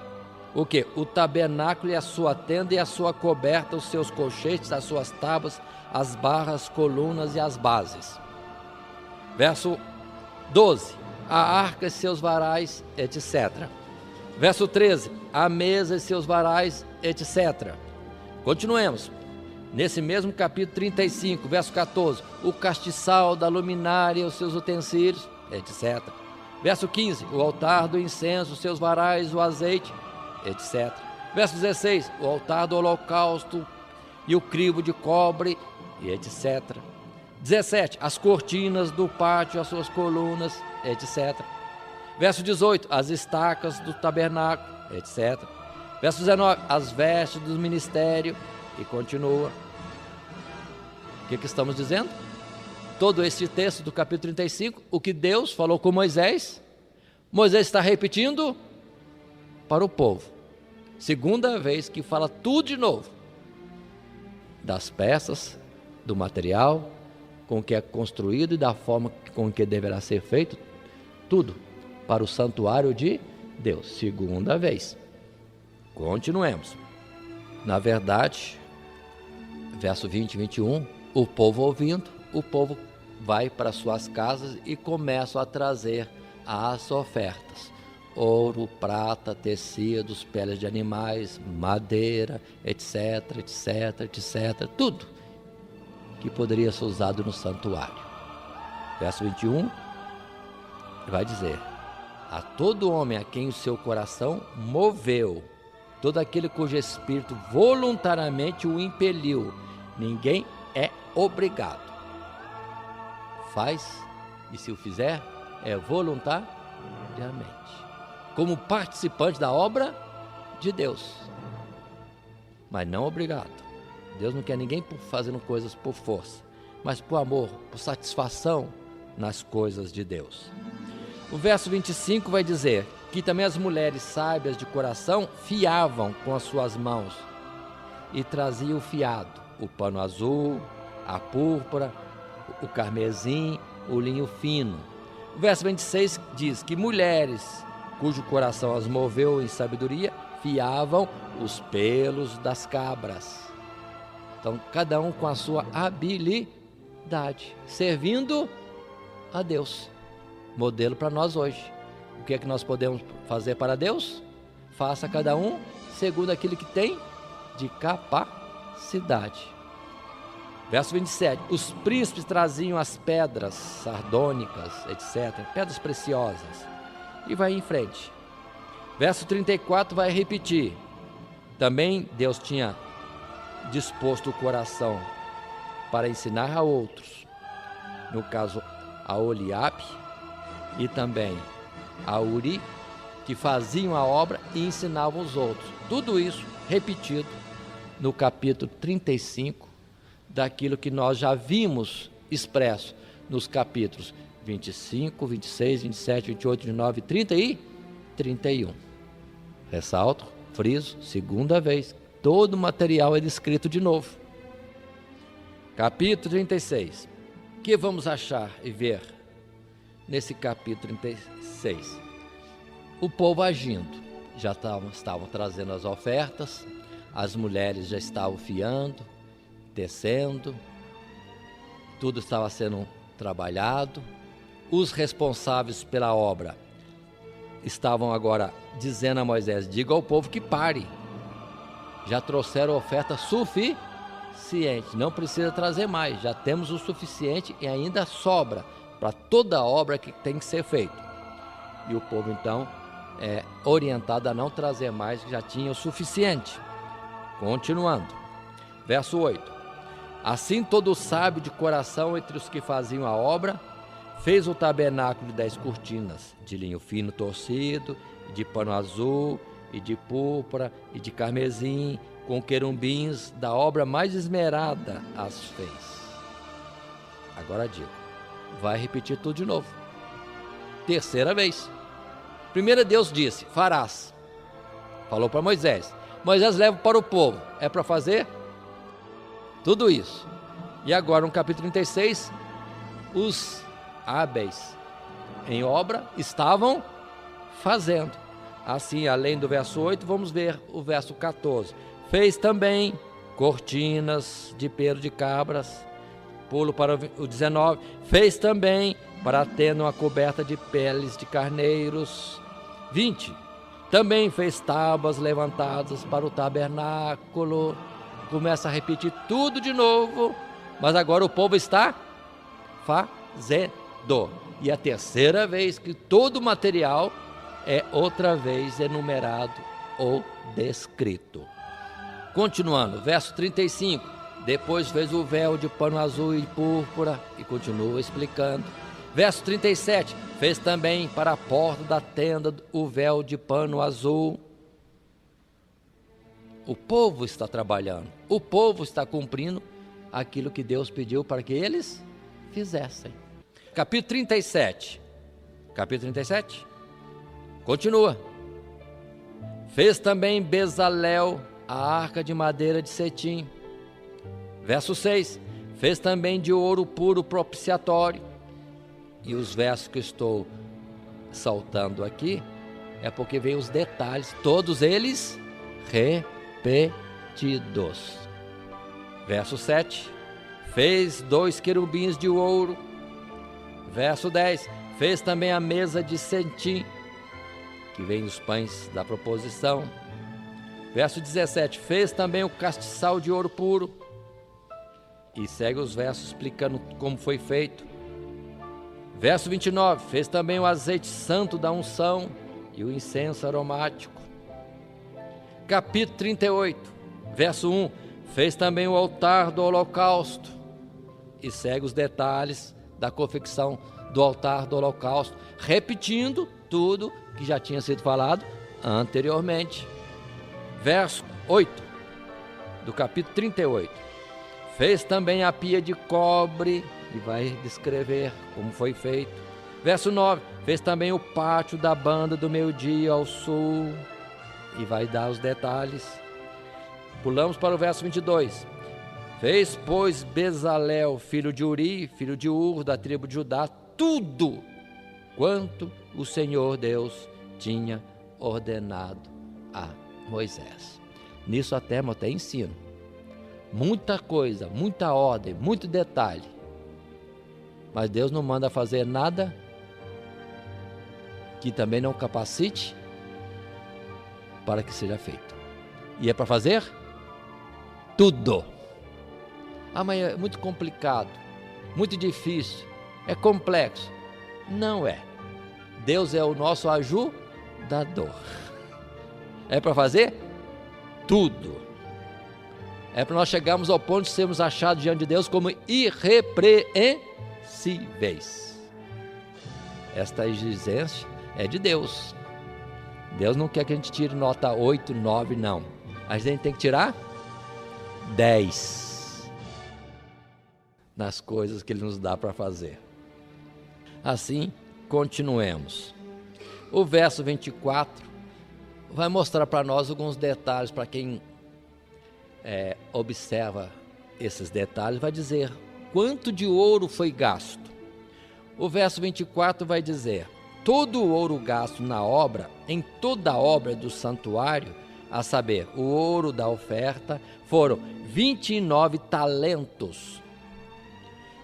o quê? O tabernáculo e a sua tenda e a sua coberta, os seus colchetes, as suas tábuas, as barras, colunas e as bases. Verso 12. A arca e seus varais, etc. Verso 13. A mesa e seus varais, etc. Continuemos. Nesse mesmo capítulo 35, verso 14. O castiçal da luminária, os seus utensílios, etc. Verso 15. O altar do incenso, os seus varais, o azeite, etc. Verso 16. O altar do holocausto e o crivo de cobre, e etc. 17. As cortinas do pátio, as suas colunas, etc. Verso 18. As estacas do tabernáculo, etc. Verso 19. As vestes do ministério, e continua. O que estamos dizendo? Todo esse texto do capítulo 35, o que Deus falou com Moisés, Moisés está repetindo para o povo. Segunda vez que fala tudo de novo. Das peças, do material, com que é construído e da forma com que deverá ser feito, tudo para o santuário de Deus. Segunda vez. Continuemos. Na verdade, verso 20 e 21, o povo ouvindo, o povo vai para suas casas e começa a trazer as ofertas. Ouro, prata, tecidos, peles de animais, madeira, etc, etc, etc, tudo que poderia ser usado no santuário. Verso 21, vai dizer: a todo homem a quem o seu coração moveu, todo aquele cujo espírito voluntariamente o impeliu, ninguém é obrigado. Faz, e se o fizer, é voluntariamente, como participante da obra de Deus, mas não obrigado. Deus não quer ninguém fazendo coisas por força, mas por amor, por satisfação nas coisas de Deus. O verso 25 vai dizer que também as mulheres sábias de coração fiavam com as suas mãos e traziam o fiado, o pano azul, a púrpura, o carmesim, o linho fino. O verso 26 diz que mulheres cujo coração as moveu em sabedoria fiavam os pelos das cabras. Então, cada um com a sua habilidade, servindo a Deus. Modelo para nós hoje. O que é que nós podemos fazer para Deus? Faça cada um segundo aquilo que tem de capacidade. Verso 27. Os príncipes traziam as pedras sardônicas, etc. Pedras preciosas. E vai em frente. Verso 34 vai repetir. Também Deus tinha disposto o coração para ensinar a outros. No caso, a Oliabe e também a Uri, que faziam a obra e ensinavam os outros. Tudo isso repetido no capítulo 35, daquilo que nós já vimos expresso nos capítulos 25, 26, 27, 28, 29, 30 e 31. Ressalto, friso, segunda vez, todo o material é descrito de novo. Capítulo 36. O que vamos achar e ver nesse capítulo 36? O povo agindo, já estavam trazendo as ofertas, as mulheres já estavam fiando, tecendo, tudo estava sendo trabalhado. Os responsáveis pela obra estavam agora dizendo a Moisés: diga ao povo que pare, já trouxeram oferta suficiente, não precisa trazer mais, já temos o suficiente e ainda sobra para toda a obra que tem que ser feita. E o povo então é orientado a não trazer mais, já tinha o suficiente. Continuando, verso 8. Assim todo sábio de coração entre os que faziam a obra fez o tabernáculo de 10 cortinas, de linho fino torcido, de pano azul e de púrpura, e de carmesim, com querumbins, da obra mais esmerada as fez. Agora digo, vai repetir tudo de novo. Terceira vez. Primeiro Deus disse, farás. Falou para Moisés. Moisés leva para o povo. É para fazer tudo isso. E agora no capítulo 36, os hábeis em obra estavam fazendo. Assim, além do verso 8, vamos ver o verso 14. Fez também cortinas de pelo de cabras. Pulo para o 19. Fez também para a tenda uma coberta de peles de carneiros. 20. Também fez tábuas levantadas para o tabernáculo. Começa a repetir tudo de novo, mas agora o povo está fazendo. E a terceira vez que todo o material é outra vez enumerado ou descrito. Continuando, verso 35. Depois fez o véu de pano azul e púrpura, e continua explicando. Verso 37, fez também para a porta da tenda o véu de pano azul. O povo está trabalhando, o povo está cumprindo aquilo que Deus pediu para que eles fizessem. Capítulo 37, continua. Fez também Bezalel, a arca de madeira de cetim. Verso 6, fez também de ouro puro propiciatório. E os versos que eu estou saltando aqui, é porque vem os detalhes, todos eles repetidos. Verso 7, fez 2 querubins de ouro. Verso 10, fez também a mesa de cetim, que vem os pães da proposição. Verso 17, fez também o castiçal de ouro puro. E segue os versos explicando como foi feito. Verso 29, fez também o azeite santo da unção e o incenso aromático. Capítulo 38, verso 1, fez também o altar do holocausto. E segue os detalhes da confecção do altar do holocausto, repetindo tudo que já tinha sido falado anteriormente. Verso 8, do capítulo 38, fez também a pia de cobre, e vai descrever como foi feito. Verso 9, fez também o pátio da banda do meio-dia ao sul, e vai dar os detalhes. Pulamos para o verso 22. Fez, pois, Bezalel, filho de Uri, filho de Ur, da tribo de Judá, tudo quanto o Senhor Deus tinha ordenado a Moisés. Nisso até ensino. Muita coisa, muita ordem, muito detalhe. Mas Deus não manda fazer nada que também não capacite para que seja feito. E é para fazer tudo. Ah, mas é muito complicado, muito difícil, é complexo. Não é. Deus é o nosso ajudador. É para fazer tudo. É para nós chegarmos ao ponto de sermos achados diante de Deus como irrepreensíveis. Esta exigência é de Deus. Deus não quer que a gente tire nota 8, 9, não. A gente tem que tirar 10 nas coisas que Ele nos dá para fazer. Assim, continuemos. O verso 24 vai mostrar para nós alguns detalhes, para quem observa esses detalhes, vai dizer quanto de ouro foi gasto. O verso 24 vai dizer: todo o ouro gasto na obra, em toda a obra do santuário, a saber, o ouro da oferta, foram 29 talentos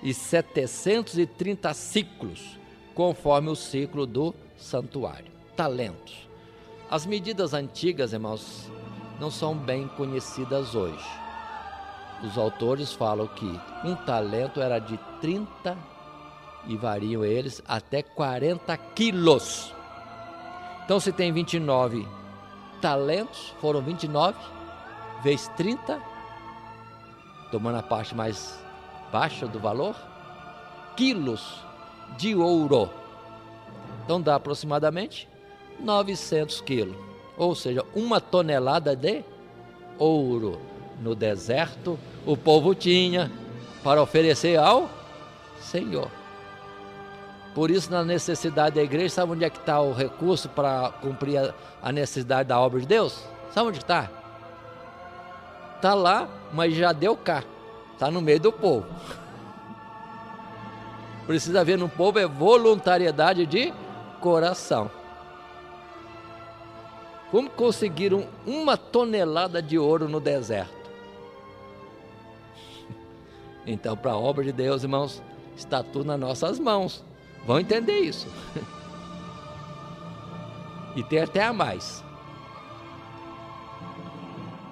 e 730 ciclos, conforme o ciclo do santuário. Talentos. As medidas antigas, irmãos, não são bem conhecidas hoje. Os autores falam que um talento era de 30, e variam eles, até 40 quilos. Então, se tem 29 talentos, foram 29 vezes 30, tomando a parte mais baixa do valor, quilos de ouro. Então, dá aproximadamente 900 quilos. ou seja, 1 tonelada de ouro. No deserto, o povo tinha para oferecer ao Senhor. Por isso, na necessidade da igreja, sabe onde é que está o recurso para cumprir a necessidade da obra de Deus? Sabe onde está? Está lá, mas já deu cá. Está no meio do povo. Precisa haver no povo é voluntariedade de coração. Como conseguiram 1 tonelada de ouro no deserto? Então, para a obra de Deus, irmãos, está tudo nas nossas mãos. Vão entender isso. E tem até a mais.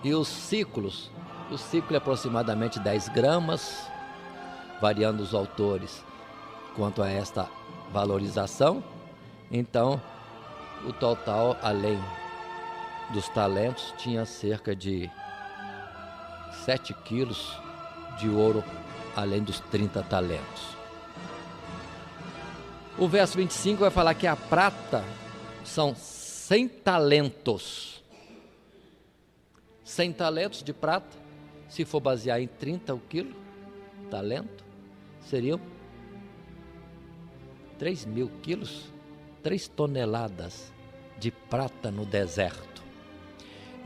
E os ciclos? O ciclo é aproximadamente 10 gramas, variando os autores quanto a esta valorização. Então, o total, além dos talentos, tinha cerca de 7 quilos de ouro, além dos 30 talentos. O verso 25 vai falar que a prata são 100 talentos. 100 talentos de prata, se for basear em 30 o quilo, talento, seriam 3.000 quilos, 3 toneladas de prata no deserto.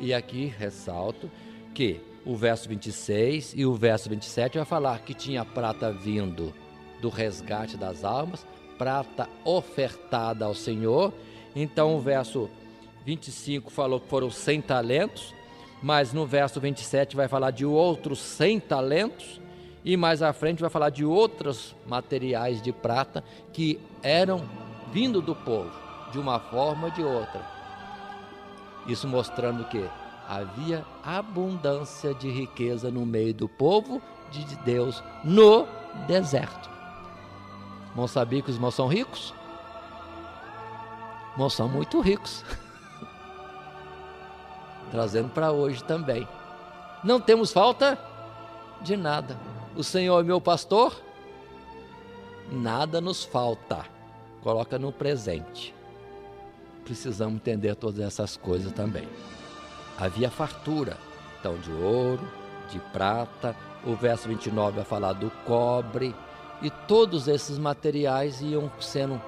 E aqui ressalto que o verso 26 e o verso 27 vai falar que tinha prata vindo do resgate das almas, prata ofertada ao Senhor. Então o verso 25 falou que foram 100 talentos, mas no verso 27 vai falar de outros 100 talentos, e mais à frente vai falar de outros materiais de prata que eram vindo do povo, de uma forma ou de outra. Isso mostrando que havia abundância de riqueza no meio do povo de Deus no deserto. Irmãos, sabia que os irmãos são ricos? Irmãos, são muito ricos. Trazendo para hoje também. Não temos falta de nada. O Senhor é meu pastor, nada nos falta. Coloca no presente. Precisamos entender todas essas coisas também. Havia fartura, então, de ouro, de prata. O verso 29 vai falar do cobre. E todos esses materiais iam sendo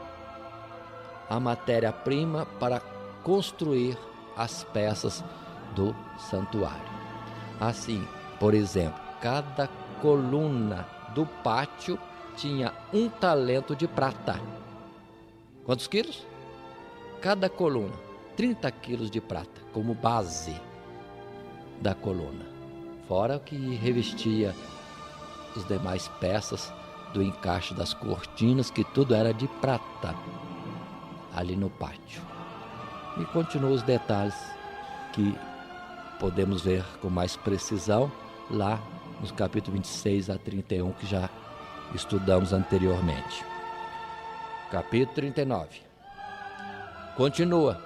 a matéria-prima para construir as peças do santuário. Assim, por exemplo, cada coluna do pátio tinha 1 talento de prata. Quantos quilos? Cada coluna, 30 quilos de prata, como base da coluna. Fora o que revestia as demais peças do encaixe das cortinas, que tudo era de prata, ali no pátio. E continua os detalhes que podemos ver com mais precisão lá nos capítulos 26 a 31, que já estudamos anteriormente. Capítulo 39. Continua.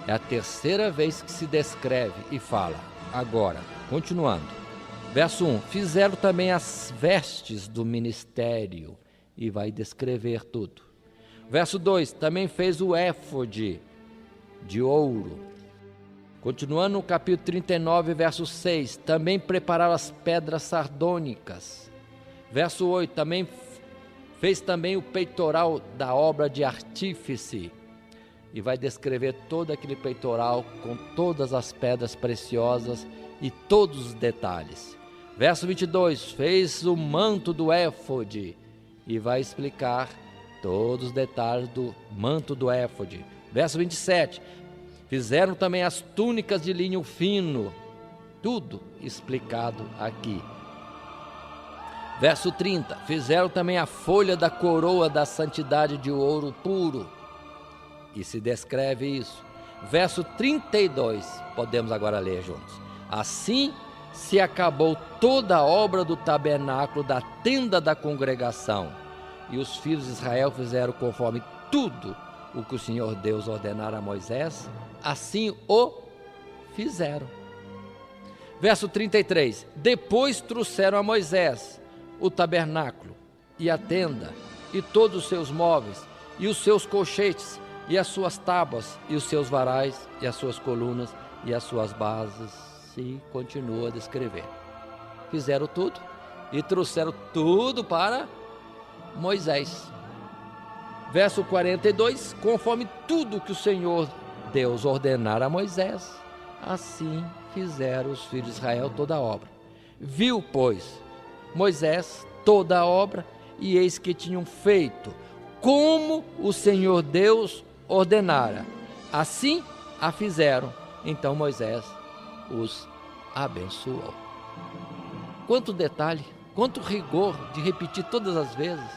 É a terceira vez que se descreve e fala. Agora, continuando. Verso 1. Fizeram também as vestes do ministério, e vai descrever tudo. Verso 2. Também fez o éfode de ouro. Continuando no capítulo 39, verso 6. Também prepararam as pedras sardônicas. Verso 8. Fez também o peitoral da obra de artífice, e vai descrever todo aquele peitoral com todas as pedras preciosas e todos os detalhes. Verso 22, fez o manto do éfode, e vai explicar todos os detalhes do manto do éfode. Verso 27, fizeram também as túnicas de linho fino, tudo explicado aqui. Verso 30, fizeram também a folha da coroa da santidade de ouro puro, e se descreve isso. Verso 32, podemos agora ler juntos. Assim se acabou toda a obra do tabernáculo da tenda da congregação, e os filhos de Israel fizeram conforme tudo o que o Senhor Deus ordenara a Moisés, assim o fizeram. Verso 33, depois trouxeram a Moisés o tabernáculo e a tenda e todos os seus móveis e os seus colchetes e as suas tábuas, e os seus varais, e as suas colunas, e as suas bases, e continua a descrever. Fizeram tudo e trouxeram tudo para Moisés. Verso 42, conforme tudo que o Senhor Deus ordenara a Moisés, assim fizeram os filhos de Israel toda a obra. Viu, pois, Moisés toda a obra, e eis que tinham feito como o Senhor Deus ordenara. Assim a fizeram. Então Moisés os abençoou. Quanto detalhe, quanto rigor de repetir todas as vezes.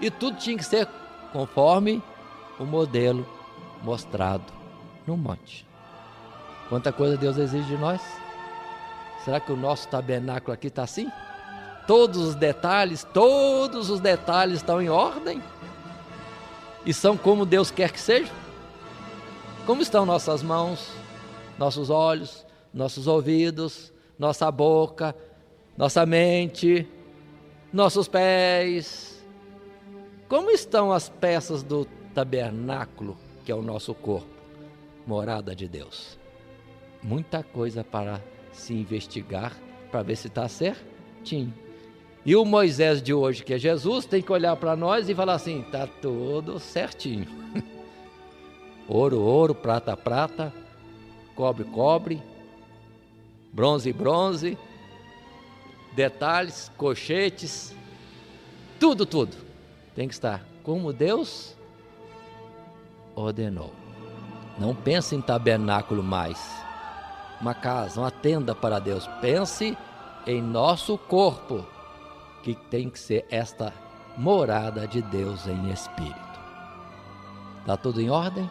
E tudo tinha que ser conforme o modelo mostrado no monte. Quanta coisa Deus exige de nós. Será que o nosso tabernáculo aqui está assim? Todos os detalhes estão em ordem? E são como Deus quer que sejam? Como estão nossas mãos, nossos olhos, nossos ouvidos, nossa boca, nossa mente, nossos pés? Como estão as peças do tabernáculo, que é o nosso corpo, morada de Deus? Muita coisa para se investigar, para ver se está certinho. E o Moisés de hoje, que é Jesus, tem que olhar para nós e falar assim: está tudo certinho. Ouro, ouro, prata, prata, cobre, cobre, bronze, bronze, detalhes, cochetes, tudo tem que estar como Deus ordenou. Não pense em tabernáculo mais, uma casa, uma tenda para Deus. Pense em nosso corpo, que tem que ser esta morada de Deus em espírito. Está tudo em ordem?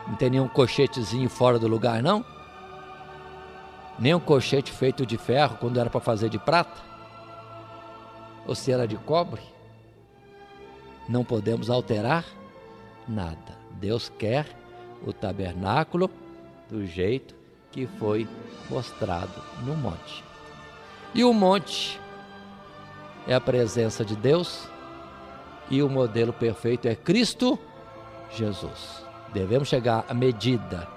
Não tem nenhum cochetezinho fora do lugar, não? Nem um cochete feito de ferro quando era para fazer de prata? Ou se era de cobre? Não podemos alterar nada. Deus quer o tabernáculo do jeito que foi mostrado no monte. E o monte é a presença de Deus, e o modelo perfeito é Cristo Jesus. Devemos chegar à medida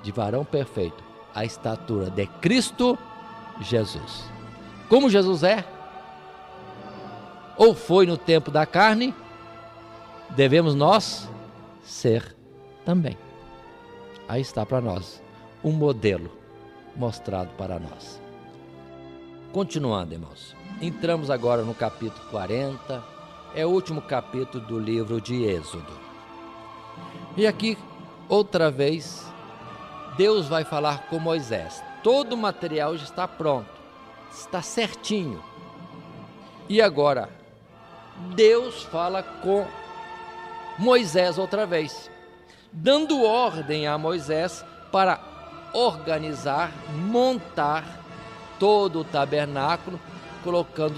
de varão perfeito, à estatura de Cristo Jesus. Como Jesus é, ou foi no tempo da carne, devemos nós ser também. Aí está para nós um modelo mostrado para nós. Continuando, irmãos, entramos agora no capítulo 40, é o último capítulo do livro de Êxodo. E aqui, outra vez, Deus vai falar com Moisés. Todo o material já está pronto, está certinho. E agora, Deus fala com Moisés outra vez, dando ordem a Moisés para organizar, montar todo o tabernáculo, colocando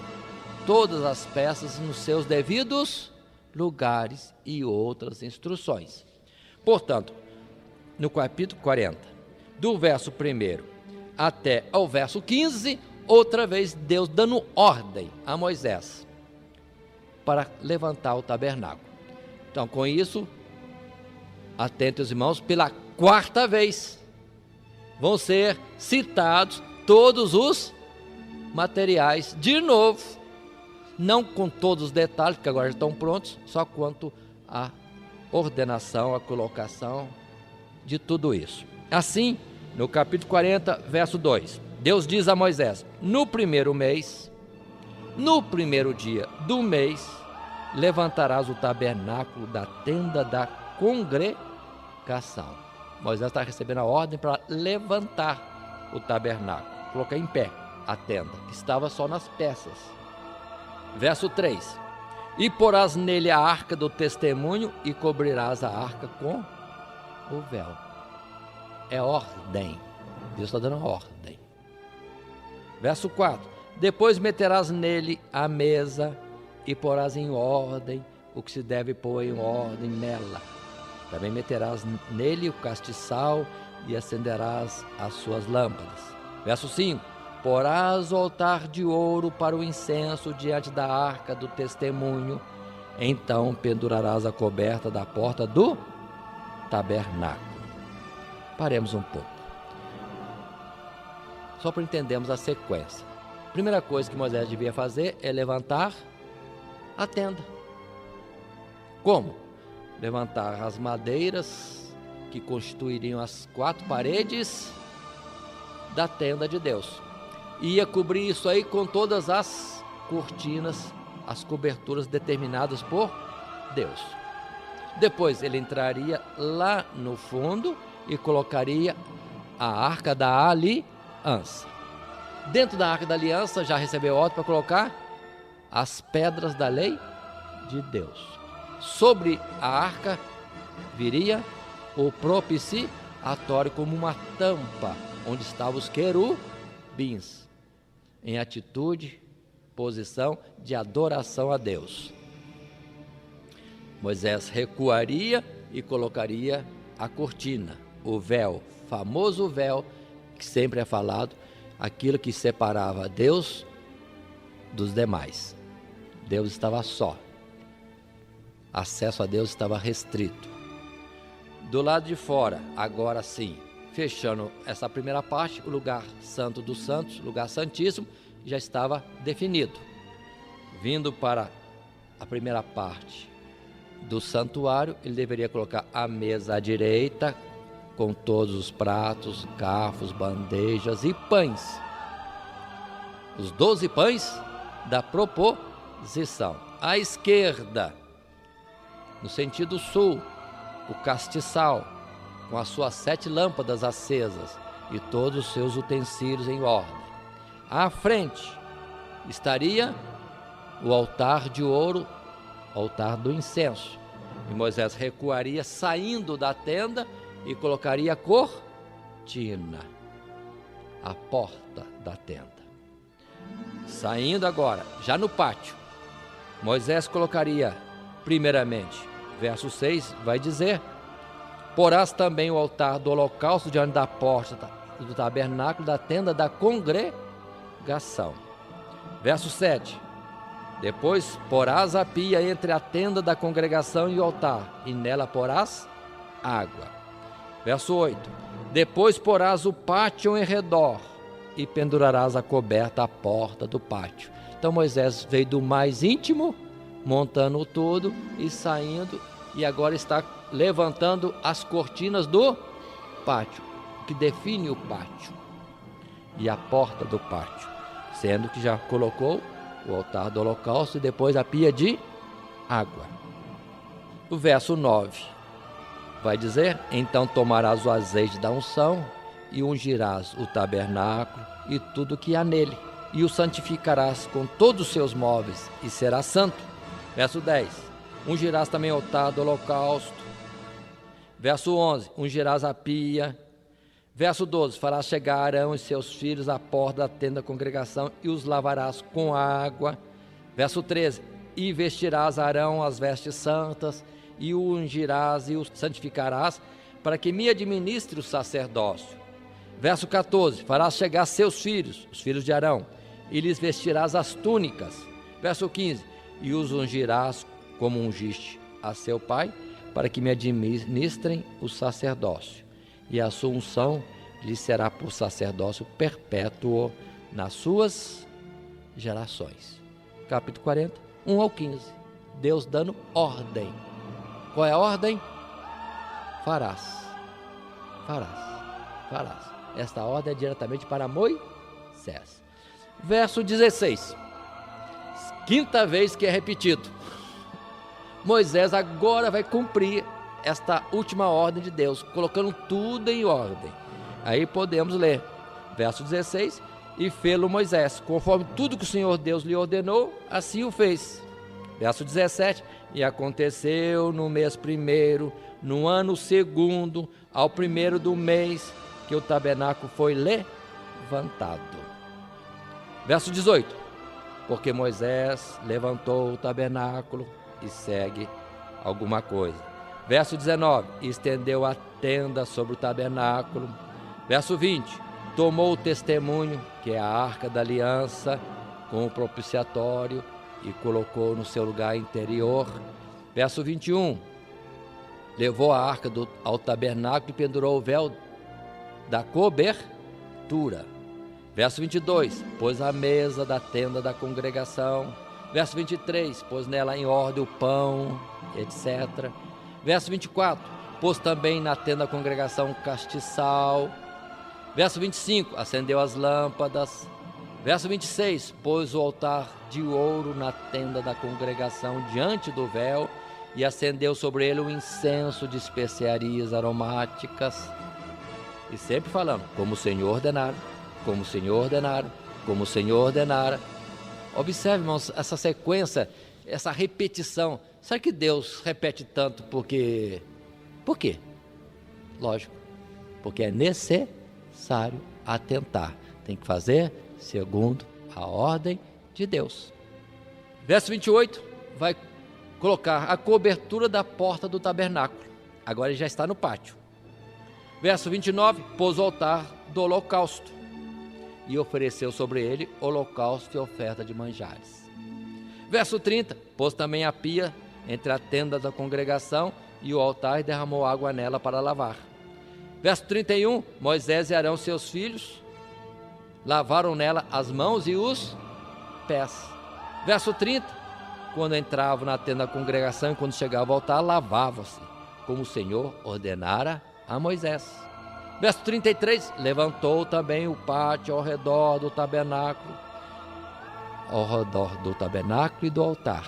todas as peças nos seus devidos lugares e outras instruções. Portanto, no capítulo 40, do verso 1 até ao verso 15, outra vez Deus dando ordem a Moisés para levantar o tabernáculo. Então, com isso, atentem os irmãos, pela quarta vez vão ser citados todos os materiais de novo, não com todos os detalhes, porque agora já estão prontos, só quanto a ordenação, a colocação de tudo isso. Assim, no capítulo 40, verso 2, Deus diz a Moisés: no primeiro mês, no primeiro dia do mês, levantarás o tabernáculo da tenda da congregação. Moisés está recebendo a ordem para levantar o tabernáculo, colocar em pé a tenda, que estava só nas peças. Verso 3, e porás nele a arca do testemunho e cobrirás a arca com o véu. É ordem, Deus está dando ordem. Verso 4, depois meterás nele a mesa e porás em ordem o que se deve pôr em ordem nela. Também meterás nele o castiçal e acenderás as suas lâmpadas. Verso 5, porás o altar de ouro para o incenso diante da arca do testemunho. Então pendurarás a coberta da porta do tabernáculo. Paremos um pouco, só para entendermos a sequência. Primeira coisa que Moisés devia fazer é levantar a tenda. Como? Levantar as madeiras que constituiriam as 4 paredes da tenda de Deus. Ia cobrir isso aí com todas as cortinas, as coberturas determinadas por Deus. Depois ele entraria lá no fundo e colocaria a Arca da Aliança. Dentro da Arca da Aliança já recebeu ordem para colocar as pedras da lei de Deus. Sobre a arca viria o propiciatório como uma tampa, onde estavam os querubins, em atitude, posição de adoração a Deus. Moisés recuaria e colocaria a cortina, o véu, famoso véu, que sempre é falado, aquilo que separava Deus dos demais. Deus estava só. Acesso a Deus estava restrito. Do lado de fora, agora sim, fechando essa primeira parte, o lugar santo dos santos, lugar santíssimo, já estava definido. Vindo para a primeira parte do santuário, ele deveria colocar a mesa à direita, com todos os pratos, garfos, bandejas e pães. Os 12 pães da proposição. À esquerda, no sentido sul, o castiçal, com as suas 7 lâmpadas acesas e todos os seus utensílios em ordem. À frente estaria o altar de ouro, altar do incenso. E Moisés recuaria saindo da tenda e colocaria a cortina, a porta da tenda. Saindo agora, já no pátio, Moisés colocaria, primeiramente, verso 6, vai dizer: porás também o altar do holocausto diante da porta do tabernáculo da tenda da congregação. Verso 7, depois porás a pia entre a tenda da congregação e o altar, e nela porás água. Verso 8, depois porás o pátio em redor, e pendurarás a coberta à porta do pátio. Então Moisés veio do mais íntimo, montando tudo e saindo, e agora está levantando as cortinas do pátio, que define o pátio e a porta do pátio, sendo que já colocou o altar do holocausto e depois a pia de água. O verso 9 vai dizer: então tomarás o azeite da unção e ungirás o tabernáculo e tudo que há nele, e o santificarás com todos os seus móveis, e será santo. Verso 10, ungirás também o altar do holocausto. Verso 11, ungirás a pia. Verso 12, farás chegar Arão e seus filhos à porta da tenda da congregação e os lavarás com água. Verso 13, e vestirás Arão as vestes santas, e o ungirás e o santificarás, para que me administre o sacerdócio. Verso 14, farás chegar seus filhos, os filhos de Arão, e lhes vestirás as túnicas. Verso 15, e os ungirás como ungiste a seu pai, para que me administrem o sacerdócio. E a sua unção lhe será por sacerdócio perpétuo nas suas gerações. Capítulo 40, 1 ao 15. Deus dando ordem. Qual é a ordem? Farás. Esta ordem é diretamente para Moisés. Verso 16. Quinta vez que é repetido. Moisés agora vai cumprir esta última ordem de Deus, colocando tudo em ordem. Aí podemos ler, verso 16, e fê-lo Moisés, conforme tudo que o Senhor Deus lhe ordenou, assim o fez. Verso 17, e aconteceu no mês primeiro, no ano segundo, ao primeiro do mês, que o tabernáculo foi levantado. Verso 18, porque Moisés levantou o tabernáculo, e segue alguma coisa. Verso 19, estendeu a tenda sobre o tabernáculo. Verso 20, tomou o testemunho, que é a arca da aliança, com o propiciatório, e colocou no seu lugar interior. Verso 21, levou a arca ao tabernáculo e pendurou o véu da cobertura. Verso 22, pôs a mesa da tenda da congregação. Verso 23, pôs nela em ordem o pão, etc. Verso 24, pôs também na tenda da congregação castiçal. Verso 25, acendeu as lâmpadas. Verso 26, pôs o altar de ouro na tenda da congregação diante do véu e acendeu sobre ele um incenso de especiarias aromáticas. E sempre falando, como o Senhor ordenara, como o Senhor ordenara, como o Senhor ordenara. Observe, irmãos, essa sequência, essa repetição. Será que Deus repete tanto porque... Por quê? Lógico, porque é necessário atentar. Tem que fazer segundo a ordem de Deus. Verso 28 vai colocar a cobertura da porta do tabernáculo. Agora ele já está no pátio. Verso 29, pôs o altar do holocausto e ofereceu sobre ele holocausto e oferta de manjares. Verso 30, pôs também a pia entre a tenda da congregação e o altar e derramou água nela para lavar. Verso 31, Moisés e Arão, seus filhos, lavaram nela as mãos e os pés. Verso 30, quando entravam na tenda da congregação e quando chegavam ao altar, lavavam-se, como o Senhor ordenara a Moisés. Verso 33, levantou também o pátio ao redor do tabernáculo e do altar,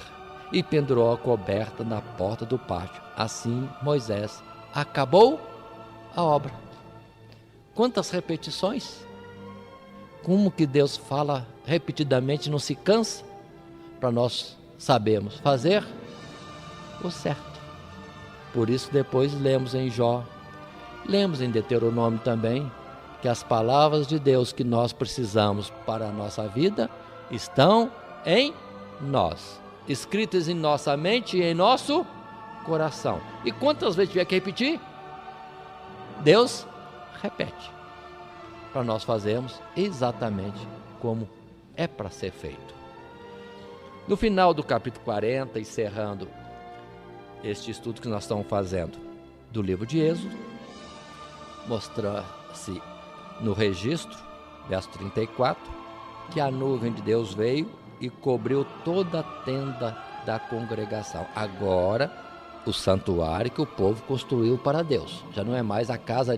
e pendurou a coberta na porta do pátio. Assim Moisés acabou a obra. Quantas repetições? Como que Deus fala repetidamente, não se cansa? Para nós sabermos fazer o certo. Por isso depois lemos em Jó, lemos em Deuteronômio também, que as palavras de Deus que nós precisamos para a nossa vida estão em nós, escritas em nossa mente e em nosso coração. E quantas vezes tiver que repetir, Deus repete, para nós fazermos exatamente como é para ser feito. No final do capítulo 40, encerrando este estudo que nós estamos fazendo do livro de Êxodo, mostra-se no registro, verso 34, que a nuvem de Deus veio e cobriu toda a tenda da congregação. Agora, o santuário que o povo construiu para Deus, já não é mais a casa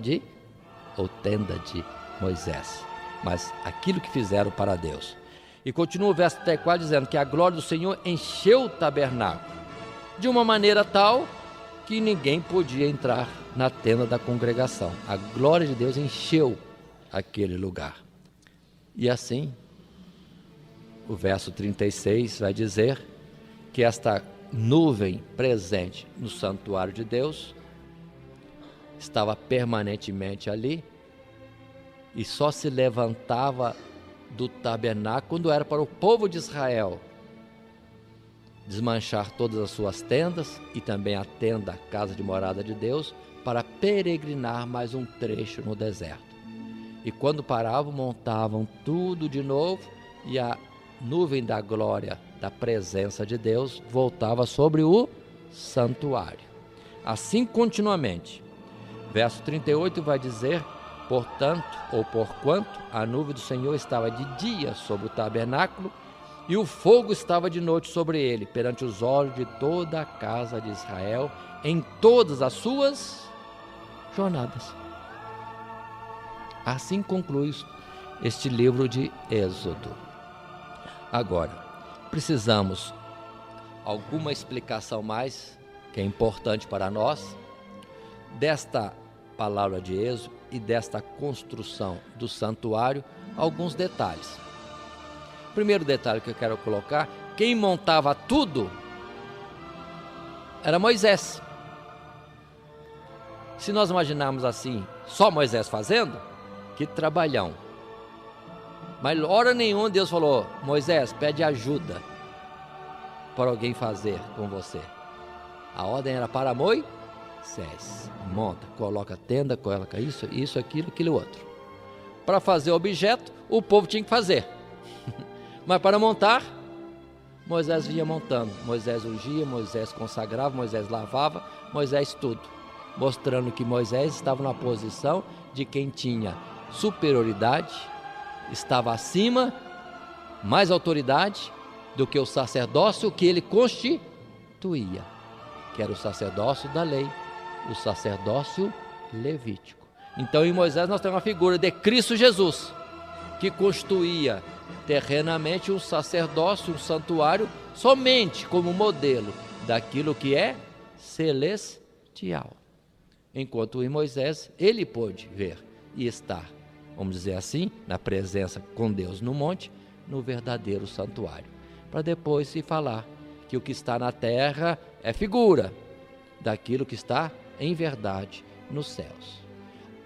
ou tenda de Moisés, mas aquilo que fizeram para Deus. E continua o verso 34 dizendo que a glória do Senhor encheu o tabernáculo, de uma maneira tal que ninguém podia entrar na tenda da congregação. A glória de Deus encheu aquele lugar. E assim, o verso 36 vai dizer que esta nuvem presente no santuário de Deus estava permanentemente ali e só se levantava do tabernáculo quando era para o povo de Israel desmanchar todas as suas tendas e também a tenda, a casa de morada de Deus, para peregrinar mais um trecho no deserto. E quando paravam, montavam tudo de novo e a nuvem da glória, da presença de Deus, voltava sobre o santuário. Assim continuamente. Verso 38 vai dizer: portanto, ou porquanto, a nuvem do Senhor estava de dia sobre o tabernáculo e o fogo estava de noite sobre ele, perante os olhos de toda a casa de Israel, em todas as suas jornadas. Assim conclui este livro de Êxodo. Agora, precisamos alguma explicação mais, que é importante para nós, desta palavra de Êxodo e desta construção do santuário, alguns detalhes. O primeiro detalhe que eu quero colocar: quem montava tudo era Moisés. Se nós imaginarmos assim, só Moisés fazendo, que trabalhão. Mas hora nenhuma Deus falou: Moisés, pede ajuda para alguém fazer com você. A ordem era para Moisés: monta, coloca tenda, coloca isso, aquilo outro. Para fazer o objeto, o povo tinha que fazer. Mas para montar, Moisés vinha montando. Moisés ungia, Moisés consagrava, Moisés lavava, Moisés tudo. Mostrando que Moisés estava na posição de quem tinha superioridade, estava acima, mais autoridade do que o sacerdócio que ele constituía, que era o sacerdócio da lei, o sacerdócio levítico. Então em Moisés nós temos uma figura de Cristo Jesus, que constituía terrenamente um sacerdócio, um santuário, somente como modelo daquilo que é celestial. Enquanto em Moisés ele pôde ver e estar, vamos dizer assim, na presença com Deus no monte, no verdadeiro santuário, para depois se falar que o que está na terra é figura daquilo que está em verdade nos céus.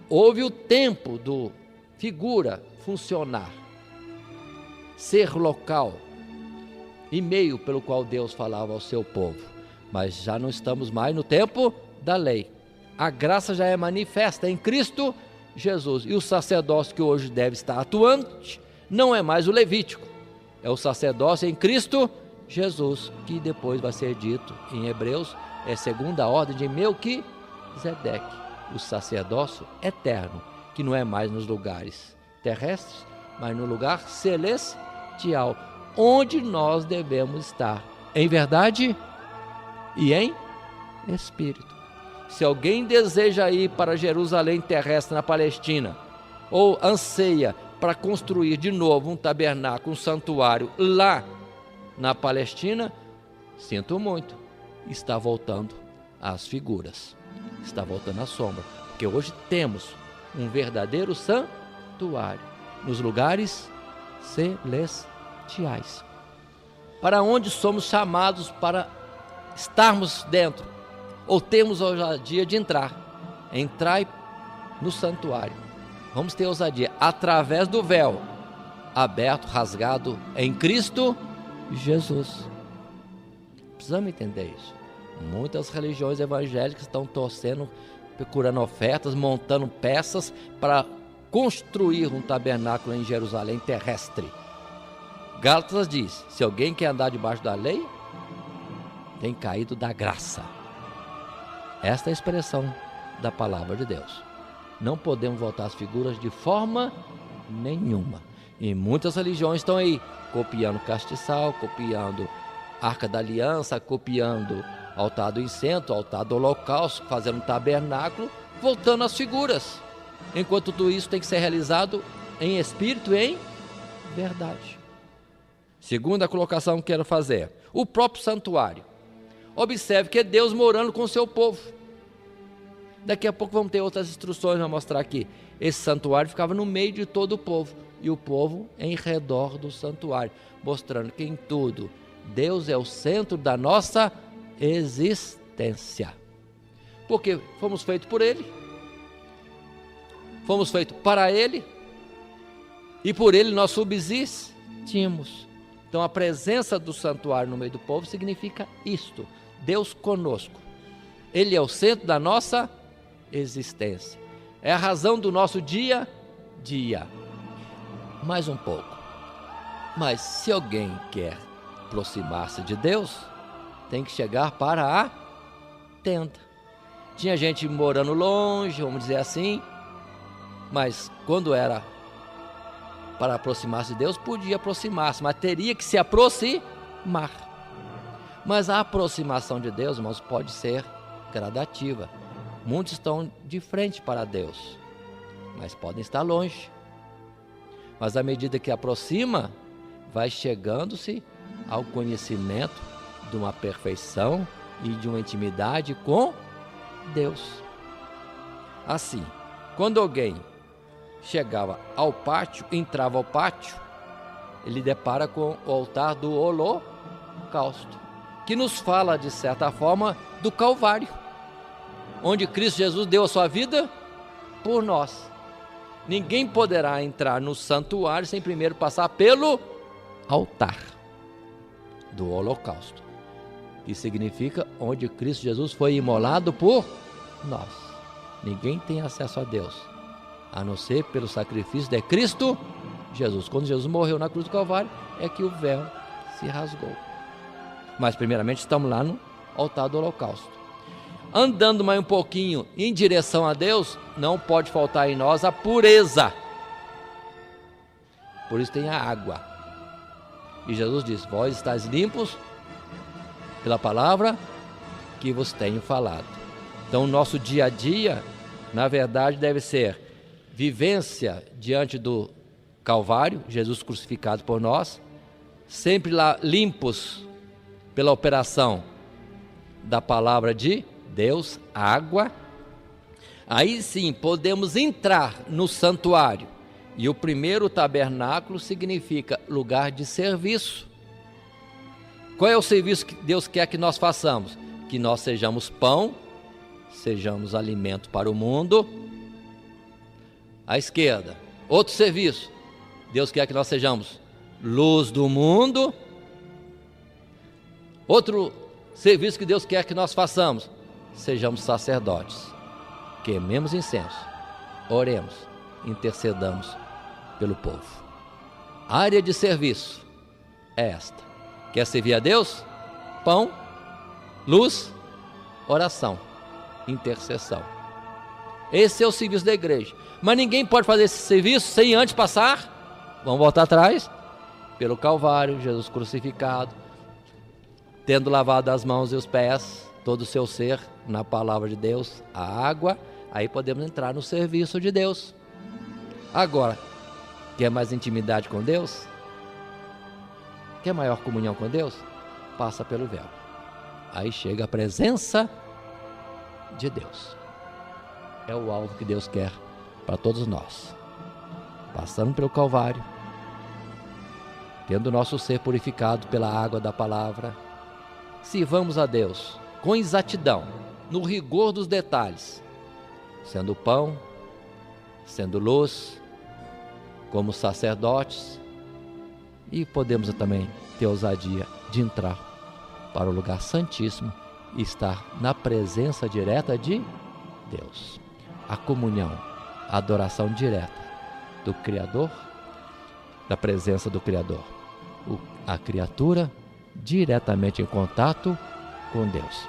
Houve o tempo do figura funcionar, ser local e meio pelo qual Deus falava ao seu povo, mas já não estamos mais no tempo da lei. A graça já é manifesta em Cristo Jesus, e o sacerdócio que hoje deve estar atuante não é mais o levítico, é o sacerdócio em Cristo Jesus, que depois vai ser dito em Hebreus, é segundo a ordem de Melquisedeque, o sacerdócio eterno, que não é mais nos lugares terrestres, mas no lugar celestial, onde nós devemos estar, em verdade e em espírito. Se alguém deseja ir para Jerusalém terrestre na Palestina, ou anseia para construir de novo um tabernáculo, um santuário lá na Palestina, sinto muito, está voltando às figuras, está voltando à sombra, porque hoje temos um verdadeiro santuário nos lugares celestiais, para onde somos chamados para estarmos dentro, ou temos ousadia de entrar no santuário. Vamos ter ousadia através do véu aberto, rasgado em Cristo Jesus. Precisamos entender isso. Muitas religiões evangélicas estão torcendo, procurando ofertas, montando peças para construir um tabernáculo em Jerusalém terrestre. Gálatas diz: se alguém quer andar debaixo da lei, tem caído da graça. Esta é a expressão da palavra de Deus. Não podemos voltar às figuras de forma nenhuma. E muitas religiões estão aí, copiando castiçal, copiando Arca da Aliança, copiando altar do incenso, altar do holocausto, fazendo um tabernáculo, voltando às figuras. Enquanto tudo isso tem que ser realizado em espírito e em verdade. Segunda colocação que quero fazer, o próprio santuário. Observe que é Deus morando com o seu povo. Daqui a pouco vamos ter outras instruções para mostrar aqui. Esse santuário ficava no meio de todo o povo, e o povo em redor do santuário, mostrando que em tudo Deus é o centro da nossa existência. Porque fomos feitos por Ele, fomos feitos para Ele, e por Ele nós subsistimos. Então a presença do santuário no meio do povo significa isto: Deus conosco. Ele é o centro da nossa existência, é a razão do nosso dia a dia. Mais um pouco. Mas se alguém quer aproximar-se de Deus, tem que chegar para a tenda. Tinha gente morando longe, vamos dizer assim, mas quando era para aproximar-se de Deus, podia aproximar-se, mas teria que se aproximar. Mas a aproximação de Deus, irmãos, pode ser gradativa. Muitos estão de frente para Deus, mas podem estar longe. Mas à medida que aproxima, vai chegando-se ao conhecimento de uma perfeição e de uma intimidade com Deus. Assim, quando alguém chegava ao pátio, entrava ao pátio, ele depara com o altar do holocausto, que nos fala, de certa forma, do Calvário, onde Cristo Jesus deu a sua vida por nós. Ninguém poderá entrar no santuário sem primeiro passar pelo altar do holocausto, que significa onde Cristo Jesus foi imolado por nós. Ninguém tem acesso a Deus, a não ser pelo sacrifício de Cristo Jesus. Quando Jesus morreu na cruz do Calvário, é que o véu se rasgou. Mas primeiramente estamos lá no altar do holocausto. Andando mais um pouquinho em direção a Deus, não pode faltar em nós a pureza. Por isso tem a água. E Jesus diz: vós estáis limpos pela palavra que vos tenho falado. Então o nosso dia a dia, na verdade, deve ser vivência diante do Calvário, Jesus crucificado por nós, sempre lá limpos pela operação da palavra de Deus, água. Aí sim podemos entrar no santuário. E o primeiro tabernáculo significa lugar de serviço. Qual é o serviço que Deus quer que nós façamos? Que nós sejamos pão, sejamos alimento para o mundo. À esquerda, outro serviço. Deus quer que nós sejamos luz do mundo. Outro serviço que Deus quer que nós façamos: sejamos sacerdotes, queimemos incenso, oremos, intercedamos pelo povo. A área de serviço é esta. Quer servir a Deus? Pão, luz, oração, intercessão. Esse é o serviço da igreja. Mas ninguém pode fazer esse serviço sem antes passar, vamos voltar atrás, pelo Calvário, Jesus crucificado, tendo lavado as mãos e os pés, todo o seu ser na palavra de Deus, a água. Aí podemos entrar no serviço de Deus. Agora, quer mais intimidade com Deus? Quer maior comunhão com Deus? Passa pelo véu. Aí chega a presença de Deus. É o alvo que Deus quer para todos nós. Passando pelo Calvário, tendo o nosso ser purificado pela água da palavra, sirvamos a Deus com exatidão, no rigor dos detalhes, sendo pão, sendo luz, como sacerdotes, e podemos também ter ousadia de entrar para o lugar santíssimo e estar na presença direta de Deus. A comunhão, a adoração direta do Criador, da presença do Criador. A criatura diretamente em contato com Deus.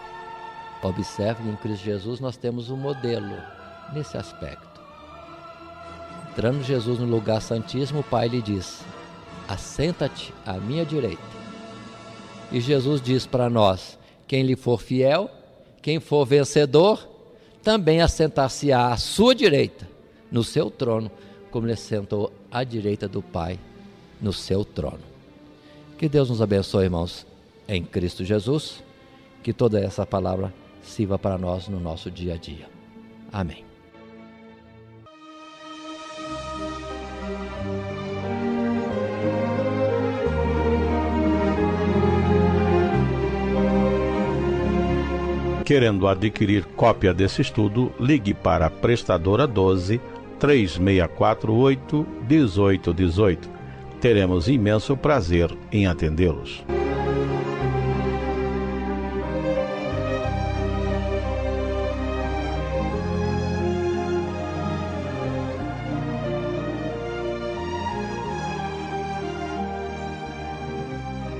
Observe que em Cristo Jesus nós temos um modelo nesse aspecto. Entrando Jesus no lugar santíssimo, o Pai lhe diz: assenta-te à minha direita. E Jesus diz para nós: quem lhe for fiel, quem for vencedor, também assentar-se-á à sua direita, no seu trono, como ele sentou à direita do Pai, no seu trono. Que Deus nos abençoe, irmãos, em Cristo Jesus, que toda essa palavra sirva para nós no nosso dia a dia. Amém. Querendo adquirir cópia desse estudo, ligue para a prestadora 12 3648 1818. Teremos imenso prazer em atendê-los.